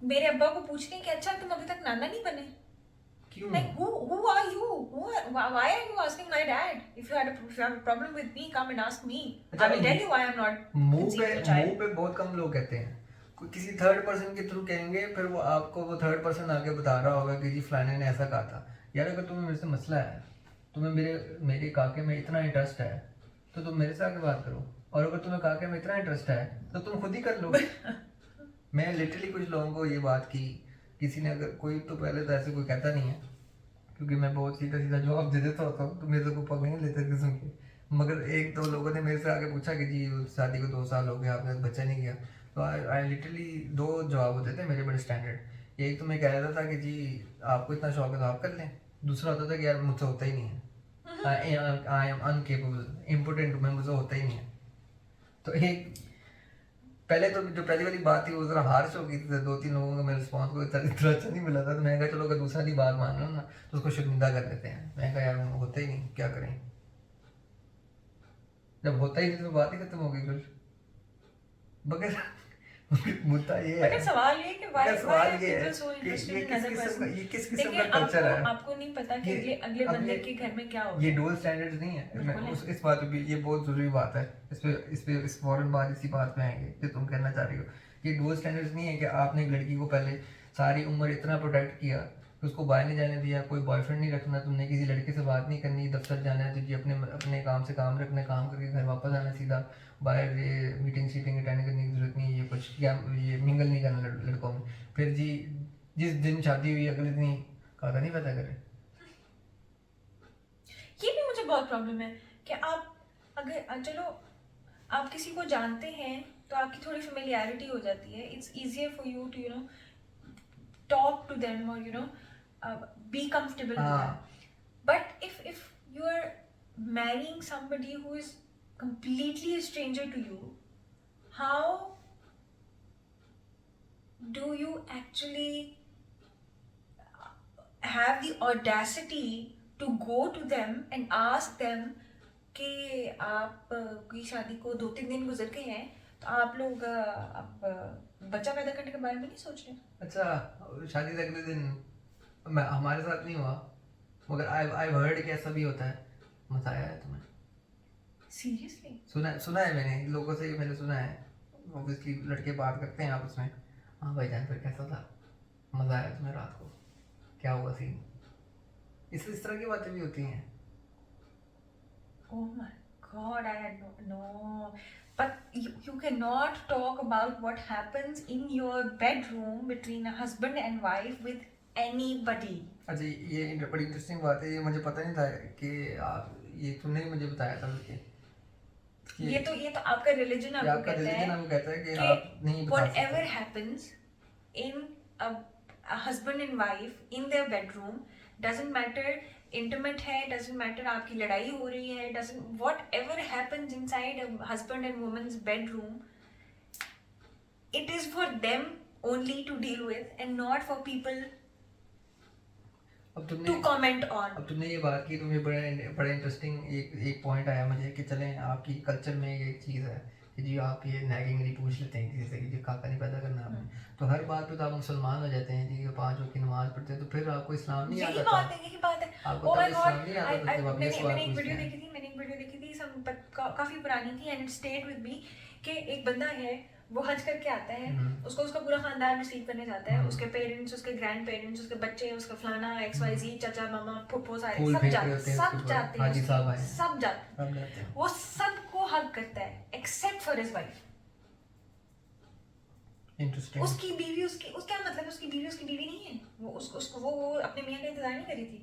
मेरे अब्बा को पूछते हैं कि अच्छा तुम अभी तक नाना नहीं बने। क्यों? Like who are you? Why are you asking my dad? If you have a problem with me, come and ask me. I will tell you why I'm not conceiving a child. मुंह पे बहुत कम लोग कहते हैं। किसी third person के through कहेंगे, फिर वो आपको वो थर्ड पर्सन आके बता रहा होगा कि जी फलाने ने ऐसा कहा था। यार अगर तुम्हें मेरे से मसला है, तुम्हें मेरे काके में इतना इंटरेस्ट है, तो तुम मेरे से आके बात करो। और अगर तुम्हें काके में इतना इंटरेस्ट है तो तुम खुद ही कर लो। मैं लिटरली कुछ लोगों को ये बात की, किसी ने अगर कोई तो पहले तो ऐसे कोई कहता नहीं है क्योंकि मैं बहुत सीधा सीधा जवाब दे देता होता हूँ, तो मेरे को पकड़ नहीं लेते किस्म के। मगर एक दो लोगों ने मेरे से आके पूछा कि जी शादी को 2 साल हो गए, आपने बच्चा नहीं किया, तो आई लिटरली 2 जवाब होते थे मेरे बड़े स्टैंडर्ड। एक तो मैं कह रहा था कि जी आपको इतना शौक है तो आप कर लें। दूसरा होता था कि यार मुझसे होता ही नहीं है, आई एम अनकेपेबल, इम्पोर्टेंट, मैं मुझसे होता ही नहीं है। तो एक पहले तो जो पहली वाली बात थी वो जरा हार्श हो गई थी, 2-3 लोगों का मेरे रिस्पॉन्स को इतना अच्छा नहीं मिला था। तो मैंने कहा चलो अगर दूसरा की बात मान लो ना तो उसको शर्मिंदा कर देते हैं। मैंने कहा यार होता ही नहीं, क्या करें। जब होता ही नहीं तो बात ही खत्म हो गई फिर। मगर मुद्दा ये है, मगर सवाल ये कि why सवाल are ये है people so कि interested ये in किस other किस्म का person? ये किस किस्म देखिए का कल्चर है। आपको नहीं पता कि ये- अगले अगले अब बंदे ये- के घर में क्या हो ये रहा है। डबल स्टैंडर्ड्स नहीं है। मैं बिल्कुल इस बात पे भी, ये बहुत जरूरी बात है, इस फौरन बाद इसी बात पे आएंगे कि तुम कहना चाह रही हो। ये डबल स्टैंडर्ड्स नहीं है कि आपने एक लड़की को पहले सारी उम्र इतना प्रोटेक्ट किया कि उसको बाहर नहीं जाने दिया, कोई बॉयफ्रेंड नहीं रखना, तुमने किसी लड़के से बात नहीं करनी, दफ्तर जाना है तो जी अपने अपने काम से काम रखना, काम करके घर वापस आना सीधा, बाहर ये मीटिंग शीटिंग अटेंड करने की जरूरत नहीं है, ये कुछ क्या ये मिंगल नहीं करना लड़कों में। फिर जी जिस दिन शादी हुई अगले दिन ही काका नहीं पता करे। ये भी मुझे बहुत प्रॉब्लम है कि आप अगर चलो आप किसी को जानते हैं तो आपकी थोड़ी फेमिलियरिटी हो जाती है। It's easier for you to talk to them और be comfortable with them. But if you are marrying somebody who is completely a stranger to you, how do you actually have the audacity to go to them and ask them कि आप की शादी को 2-3 दिन गुजर गए हैं तो आप लोग आप बच्चा पैदा करने के बारे में नहीं सोच रहे? अच्छा शादी से अगले दिन हमारे साथ नहीं हुआ, मगर आई हर्ड कि ऐसा भी होता है। मजा आया है तुम्हें? सीरियसली? सुना है मैंने लोगों से, मैंने सुना है। ऑब्वियसली लड़के बात करते हैं आपस में, हाँ भाईजान फिर कैसा था, मजा आया तुम्हें रात को, क्या हुआ सीन, इस तरह की बातें भी होती हैं। Oh my God, I had no. But you cannot talk about what happens in your bedroom between a husband and wife with anybody. अच्छा ये बड़ी इंटरेस्टिंग बात है, ये मुझे पता नहीं था कि ये तुमने ही मुझे बताया था कि ये तो आपका रिलीजन आपको कहता है कि आप नहीं बता सकते। whatever happens in a husband and wife in their bedroom doesn't matter, intimate है, doesn't matter आपकी लड़ाई हो रही है, doesn't whatever happens inside a husband and woman's bedroom, it is for them only to deal with and not for people to comment on. अब तुमने ये बात की तो मुझे बड़ा इंटरेस्टिंग एक पॉइंट आया मुझे कि चलें आपकी कल्चर में ये एक चीज़ है कि जी आप ये नैगिंगली पूछ लेते हैं किसी से कि जी काका नहीं पैदा करना आपने, तो हर बात पे तो आप मुसलमान हो जाते हैं जी, 5 वक्त की नमाज पढ़ते हैं, तो फिर आपको इस्लाम नहीं आता था। यही बात है। आपको तब इस्लाम नहीं आता था जब आप ये सवाल मैंने एक पूछते वीडियो देखी थी काफी पुरानी थी and it stayed with me कि एक बंदा है वो हज करके आता है, उसको उसका पूरा खानदान रिसीव करने जाता है, उसके पेरेंट्स, उसके ग्रैंड पेरेंट्स, उसके बच्चे, उसका फलाना XYZ चाचा मामा फुप्पो सारे सब जाते हैं, वो सबको हग करता है except for his wife. Interesting. उसकी बीवी उसका मतलब उसकी बीवी नहीं है, वो उसको वो अपने मियाँ का इंतजार नहीं करी थी,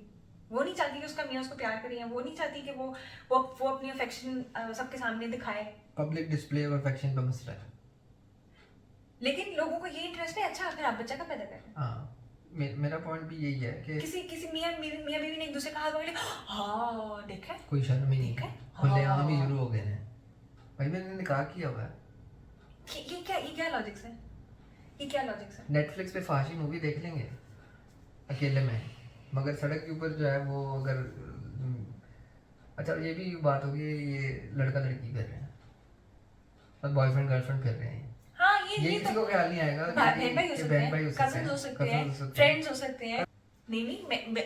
वो नहीं चाहती कि उसका मियाँ उसको प्यार करे, वो नहीं चाहती कि वो अपनी अफेक्शन सबके सामने दिखाए। पब्लिक डिस्प्ले ऑफ अफेक्शन का मसला है, लेकिन लोगों को ये इंटरेस्ट है अच्छा अगर आप बच्चा का पैदा करें। हाँ मेरा पॉइंट भी यही है कि किसी मियाँ बीवी ने एक दूसरे का हाथ पकड़ लिया, हाँ देखा कोई शर्म ही नहीं ठीक है, खुलेआम ही शुरू हो गए हैं। भाई मैंने निकाह किया हुआ है, ये क्या लॉजिक्स है, ये क्या लॉजिक्स है? नेटफ्लिक्स पे फाशी मूवी देख लेंगे अकेले में, मगर सड़क के ऊपर जो है वो अगर अच्छा ये भी बात होगी, ये लड़का लड़की कर रहे हैं और बॉयफ्रेंड गर्लफ्रेंड कर रहे हैं, हाँ ये ये किसी तो को ख्याल नहीं आएगा बहन भाई हो कि सकते बहन भाई हैं, हो सकते कजन हो हैं, सकते cousins हैं, हो सकते हैं। फ्रेंड्स हो सकते हैं। नहीं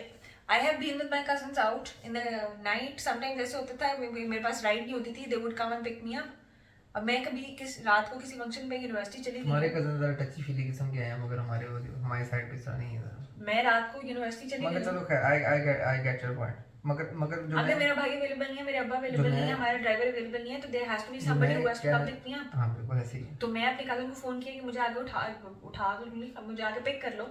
I have been with my cousins out in the night, sometimes ऐसे होता था मेरे पास राइड नहीं होती थी, they would come and pick me up. अब मैं कभी रात को किसी फंक्शन पे यूनिवर्सिटी चली गई हमारे हूँ, कजन जरा टची फीली किस्म के हैं, मगर हमारी साइड पे इस तरह नहीं है जरा। मैं रात को यूनिवर्सिटी चली मगर गई चलो हूँ, खैर आई गेट योर पॉइंट, मगर मगर जो अगर मैं मेरा भाई अवेलेबल नहीं है, मेरे अब्बा अवेलेबल नहीं है, हमारा ड्राइवर अवेलेबल नहीं है, तो देयर हैज टू बी जो समबडी मैं हु हैज टू कहना- कम पिक मी अप। हाँ बिल्कुल ऐसे ही है। तो मैं अपने कजन को फोन किया कि मुझे आगे उठा दो, मुझे आगे पिक कर लो,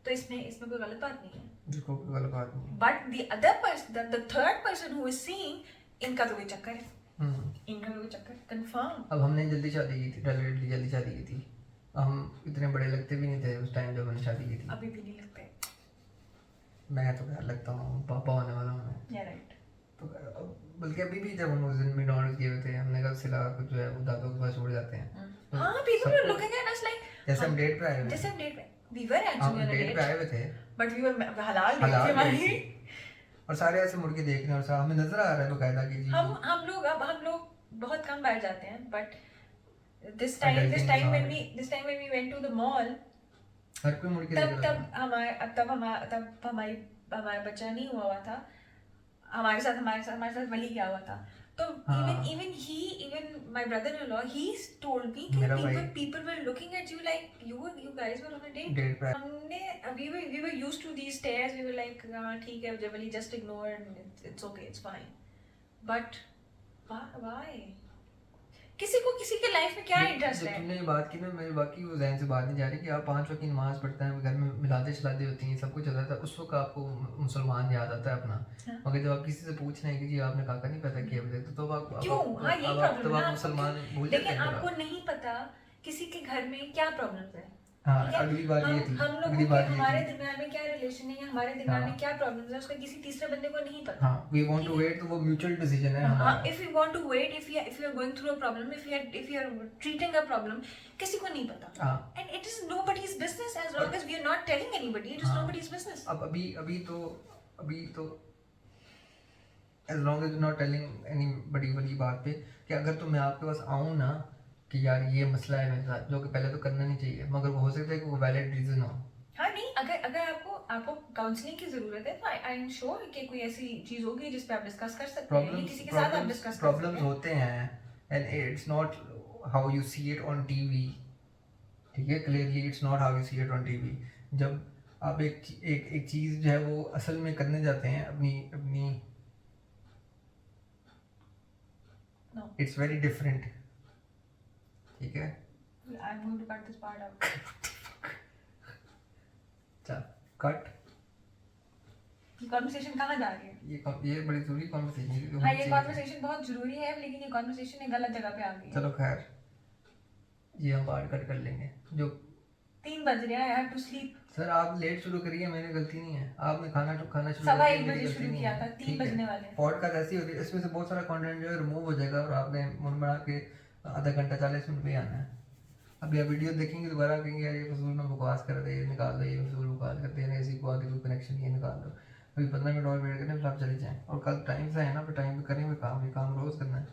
तो इसमें कोई गलत बात नहीं है। देखो कोई गलत बात नहीं है। But the other person, the third person who is seeing, इनका तो कोई चक्कर है, इनका कोई चक्कर कंफर्म। अब हमने जल्दी शादी की थी, रिलेटिवली जल्दी शादी की थी, हम इतने बड़े लगते भी नहीं थे उस टाइम जब हमने शादी की थी। अभी भी नहीं लगते। मैं तो क्या लगता हूँ, पापा होने वाला हूँ मैं। या राइट। तो बल्कि अभी भी जब हम उस दिन मैकडॉनल्ड्स गए हुए थे, हमने कहा सिला कुछ जो है वो दादों के पास छोड़ जाते हैं। हाँ, people were looking at us like जैसे हम डेट पे आए हुए जैसे थे, हम डेट पे, we were हम actually on a डेट पे आए date, हुए थे but we were हलाल डेट हलाल थी डेट हमारी। थी, और सारे ऐसे मुड़ के देख रहे हैं और साहब हमें नजर आ रहा है बकायदा कि जी हम लोग बहुत कम बैठ जाते हैं, but this Adulting time when हाँ। we went to the mall, हर कोई मुड़ के देख तब रहा था। हमारा बच्चा नहीं हुआ था, हमारे साथ वली क्या हुआ था, तो हाँ। even my brother-in-law, he told me मेरा कि भाई- people were looking at you like you guys were on a date. Date पे we were used to these stares, we were like ठीक है जबली, just ignore and it's okay, it's fine, but why किसी को किसी के life में क्या interest जब है? तुमने ये बात की ना, मेरे बाकी वो जहन से बात नहीं जा रही कि आप 5 वक्त की नमाज पढ़ते हैं, घर में मिलादे शलादे होती हैं, सब कुछ होता है, उस वक्त आपको मुसलमान याद आता है अपना। हाँ। मगर जब आप किसी से पूछ रहे हैं कि जी आपने काका नहीं पैदा किया अभी तक, तो अब आप क्यों? हाँ, यही problem तब है आप ना, मुसलमान भूल जाते लेकिन हैं। आपको नहीं पता किसी के घर में क्या प्रॉब्लम्स है। हाँ, ठीक है? अगली बात ये थी, हम अगली लोगों बात के ये हमारे थी। दरमियान में क्या रिलेशन है या हमारे दरमियान में हाँ। क्या प्रॉब्लम्स है, उसका किसी तीसरे बंदे को नहीं पता। हाँ, we want to wait, तो वो म्यूचुअल डिसीजन है हमारा। if you want to wait, if you are going through a problem, if you are treating a problem, किसी को नहीं पता। हाँ। And it is nobody's business as long as we are not telling anybody. It is हाँ। nobody's business. अब अभी तो as long as you're not telling anybody वाली बात पे कि अगर तो मैं आपके पास आऊँ ना कि यार ये मसला है मेरे साथ, जो कि पहले तो करना नहीं चाहिए, मगर वो हो सकता है कि वो वैलिड रीजन हो। हाँ नहीं, अगर आपको काउंसलिंग की जरूरत है तो आई एम श्योर कि कोई ऐसी चीज होगी जिस पे आप डिस्कस कर सकते हैं, या किसी के साथ आप डिस्कस कर सकते प्रॉब्लम्स हैं। होते हैं, and it's not how you see it on TV, ठीक है, clearly it's not how you see it on TV. जब आप एक चीज़ जो है वो असल में करने जाते हैं अपनी No. इट्स वेरी डिफरेंट, ठीक है। I'm going to cut this part out. चल कट। ये कॉन्वर्सेशन कहाँ जा रही है? ये बड़ी जरूरी कॉन्वर्सेशन हाँ, ये कॉन्वर्सेशन बहुत जरूरी है, लेकिन ये कॉन्वर्सेशन एक गलत जगह पे आ गई है। चलो खैर, ये हम बात कट कर लेंगे। जो 3 बज रहे हैं, I have to sleep. Sir आप लेट शुरू करिए, मेरी गलती नहीं है, आपने खाना शुरू सवा किया, 1 मेरी बजे गलती शुरू नहीं किया है, था, 3 ठीक है। बजने वाले हैं। पॉडकास्ट ऐसी होती है, इसमें से बहुत सारा कंटेंट जो है रिमूव हो जाएगा और आपने मुड़ बना के आधा घंटा 40 मिनट पे आना है। अभी आप वीडियो देखेंगे दोबारा कहेंगे यार ये फजूल में बकवास कर रहे हैं, ये निकाल दो, ये फजूल बकवास करते हैं, ऐसी को आगे कोई कनेक्शन ये निकाल दो। अभी 15 मिनट और वेट करें फिर आप चले जाएँ, और कल टाइम से है ना, फिर टाइम पे करेंगे काम, ये काम रोज़ करना है।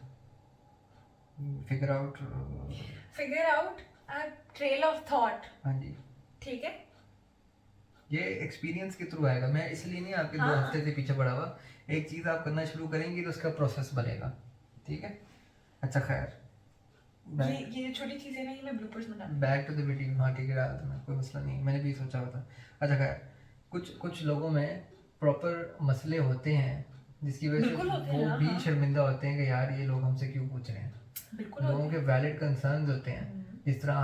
Figure out a trail of thought. हाँ जी, ठीक है? ये एक्सपीरियंस के थ्रू आएगा। मैं इसलिए नहीं आपके 2 हाँ। हफ्ते से पीछे पड़ा हुआ, एक चीज़ आप करना शुरू करेंगे तो उसका प्रोसेस बनेगा, ठीक है। अच्छा खैर, ये छोटी चीजें नहीं, मैं ब्लूपर्स बना। Back to the video. हाँ ठीक है, डाल दूँ, कोई मसला नहीं, मैंने भी सोचा हुआ था। अच्छा खैर, कुछ लोगों में प्रॉपर मसले होते हैं जिसकी वजह बिल्कुल होते से हैं, वो हाँ, भी हाँ। शर्मिंदा होते हैं कि यार ये लोग हमसे क्यों पूछ रहे हैं। बिल्कुल लोगों के वैलिड कंसर्न्स होते हैं। जिस तरह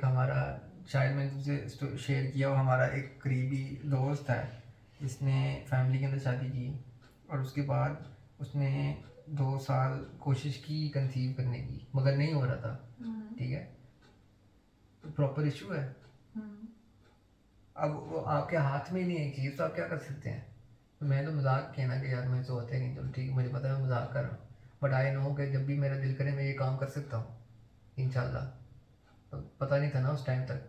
हमारा शायद मैंने तुमसे शेयर किया, वो हमारा एक करीबी दोस्त है जिसने फैमिली के अंदर शादी की, और उसके बाद उसने 2 साल कोशिश की कंसीव करने की, मगर नहीं हो रहा था, ठीक है। तो प्रॉपर इशू है। अब वो आपके हाथ में ही नहीं है चीज़, तो आप क्या कर सकते हैं। तो मैं तो मजाक किया ना कि यार मुझे तो होता ही नहीं, चलो ठीक, मुझे पता है मैं मजाक कर रहा हूँ, बट आई नो कि जब भी मेरा दिल करे मैं ये काम कर सकता हूँ। इंशाल्लाह। तो पता नहीं था ना उस टाइम तक,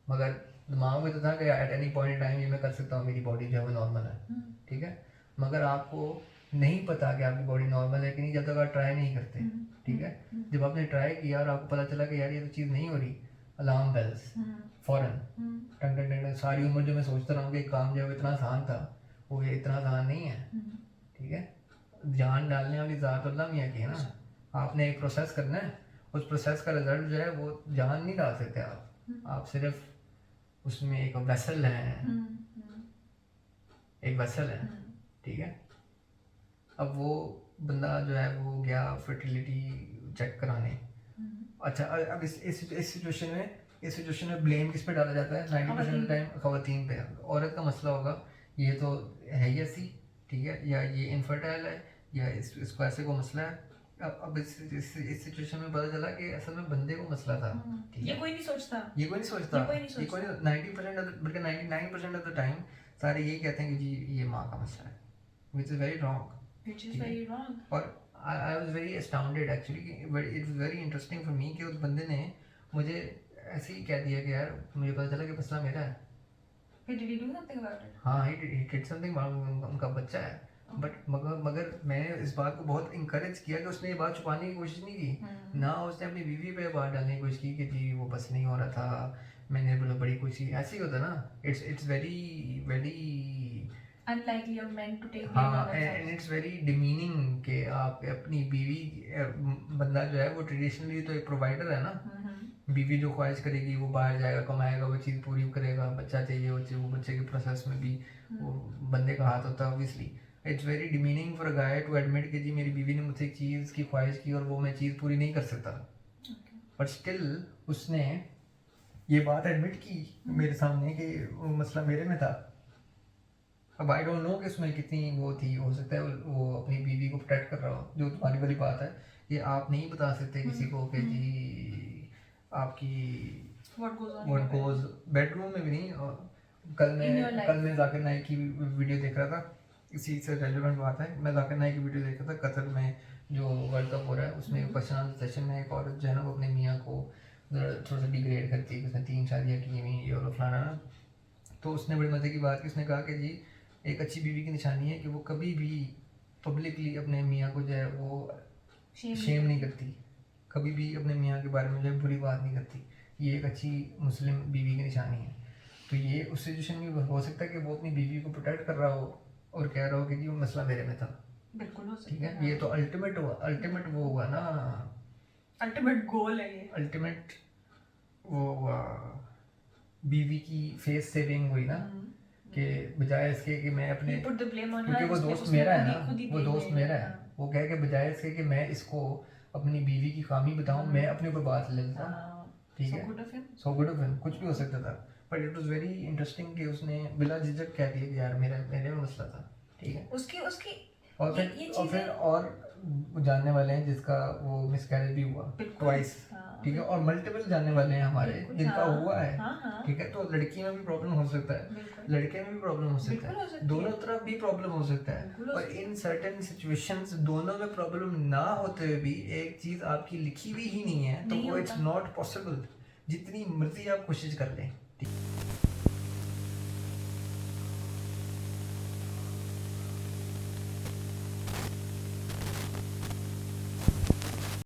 मगर दिमाग में तो था कि एट एनी पॉइंट टाइम ये मैं कर सकता हूँ, मेरी बॉडी जो है वो नॉर्मल है, ठीक है। मगर आपको नहीं पता कि आपकी बॉडी नॉर्मल है कि नहीं जब तक आप ट्राई नहीं करते, ठीक है। जब आपने ट्राई किया और आपको पता चला कि यार ये तो चीज़ नहीं हो रही, अलार्म बेल्स फ़ौरन टंग टंग टंग। सारी उम्र जो मैं सोचता रहा हूँ कि काम जो है वो इतना आसान था, वो ये इतना आसान नहीं है, ठीक है। जान डालने वाली ज़ात अल्लाह मियाँ की है ना, आपने एक प्रोसेस करना है, उस प्रोसेस का रिजल्ट जो है वो जान नहीं डाल सकते आप सिर्फ उसमें एक वेसल है, एक वेसल है, ठीक है। अब वो बंदा जो है वो गया फर्टिलिटी चेक कराने। अच्छा, अब इस सिचुएशन में ब्लेम किस पे डाला जाता है? 90% टाइम खवातीन पे। औरत का मसला होगा, ये तो है ही ऐसी, ठीक है, या ये इनफर्टाइल है, या इसको ऐसे को मसला है। अब इस सिचुएशन में पता चला कि असल में बंदे को मसला था, ठीक ये है। कोई नहीं सोचता, ये कोई नहीं सोचता, ये कोई 90% बल्कि 99% ऑफ द टाइम सारे यही कहते हैं कि जी ये माँ का मसला है, which is very wrong, which is very wrong. और I was very अस्टाउंडेड actually, it was very interesting for me कि उस बंदे ने मुझे ऐसे ही कह दिया कि यार मुझे पता चला कि मसला मेरा है। But did he do something about it? हाँ, he did something, उनका बच्चा है, बट मगर मैंने इस बात को बहुत इंकरेज किया कि उसने ये बात छुपाने की कोशिश नहीं की ना, उसने अपनी बीवी पे बात डालने की कोशिश की कि जी वो बस नहीं हो रहा था, मैंने बोला बड़ी कोशिश, ऐसे ही होता ना। It's very very Unlikely of men to take blame हाँ, on themselves. And it's very demeaning कि आप अपनी बीवी, बंदा जो है वो ट्रेडिशनली तो एक प्रोवाइडर है ना, बीवी जो ख्वाहिश करेगी वो बाहर जाएगा, कमाएगा, वो चीज़ पूरी करेगा, बच्चा चाहिए, वो बच्चे के प्रोसेस में भी वो बंदे का हाथ होता है obviously. It's very demeaning for a guy to admit कि जी मेरी बीवी ने मुझसे एक चीज़ की ख्वाहिश की और वो मैं चीज़ पूरी नहीं कर सकता, बट स्टिल उसने ये बात एडमिट की मेरे सामने कि वो मसला मेरे में था। अब आई डोंट नो कि उसमें कितनी वो थी, हो सकता है वो अपनी बीवी को प्रोटेक्ट कर रहा हो, जो तुम्हारी वाली बात है कि आप नहीं बता सकते किसी को कि जी आपकी व्हाट गोज बेडरूम में भी नहीं। और कल मैं जाकिर नाइक की वीडियो देख रहा था, इसी से रेलिवेंट बात है, मैं जाकिर नाइक की वीडियो देख रहा था, कतर में जो वर्ल्ड कप हो रहा है उसमें क्वेश्चन आंसर सेशन में एक औरत जो है ना वो अपने मियाँ को थोड़ा सा डिग्रेड करती है कि उसने 3 शादियाँ की हुई ये और फलाना ना। तो उसने बड़ी मज़े की बात की, उसने कहा कि जी एक अच्छी बीवी की निशानी है कि वो कभी भी पब्लिकली अपने मियाँ को जो है वो शेम नहीं करती, कभी भी अपने मियाँ के बारे में जो है बुरी बात नहीं करती, ये एक अच्छी मुस्लिम बीवी की निशानी है। तो ये उस सिचुएशन में हो सकता है कि वो अपनी बीवी को प्रोटेक्ट कर रहा हो और कह रहा हो कि जी वो मसला मेरे में था, बिल्कुल हो सकता ठीक है। ये तो अल्टीमेट वो हुआ ना, अल्टीमेट गोल है ये, अल्टीमेट वो हुआ, बीवी की फेस सेविंग हुई ना, कि बजाय इसके कि मैं अपने, क्योंकि वो दोस्त मेरा है ना, वो दोस्त मेरा है, वो कह के बजाय इसके कि मैं इसको अपनी बीवी की खामी बताऊं, मैं अपने ऊपर बात ले लेता हूं, ठीक है। सो गुड ऑफ हिम, कुछ भी हो सकता था, but it was very interesting कि उसने बिला झिझक कह दिया कि यार मेरे में मसला था, ठीक है। उसकी और फिर और जानने वाले हैं जिसका वो मिसकैरेज भी हुआ ट्वाइस, ठीक है, और मल्टीपल जानने वाले हैं हमारे जिनका हुआ है, ठीक है। तो लड़की में भी प्रॉब्लम हो सकता है, लड़के में भी प्रॉब्लम हो सकता है, दोनों तरफ भी प्रॉब्लम हो सकता है, और इन सर्टेन सिचुएशंस दोनों में प्रॉब्लम ना होते हुए भी एक चीज आपकी लिखी हुई ही नहीं है, तो वो इट्स नॉट पॉसिबल, जितनी मर्जी आप कोशिश कर लें, ठीक है।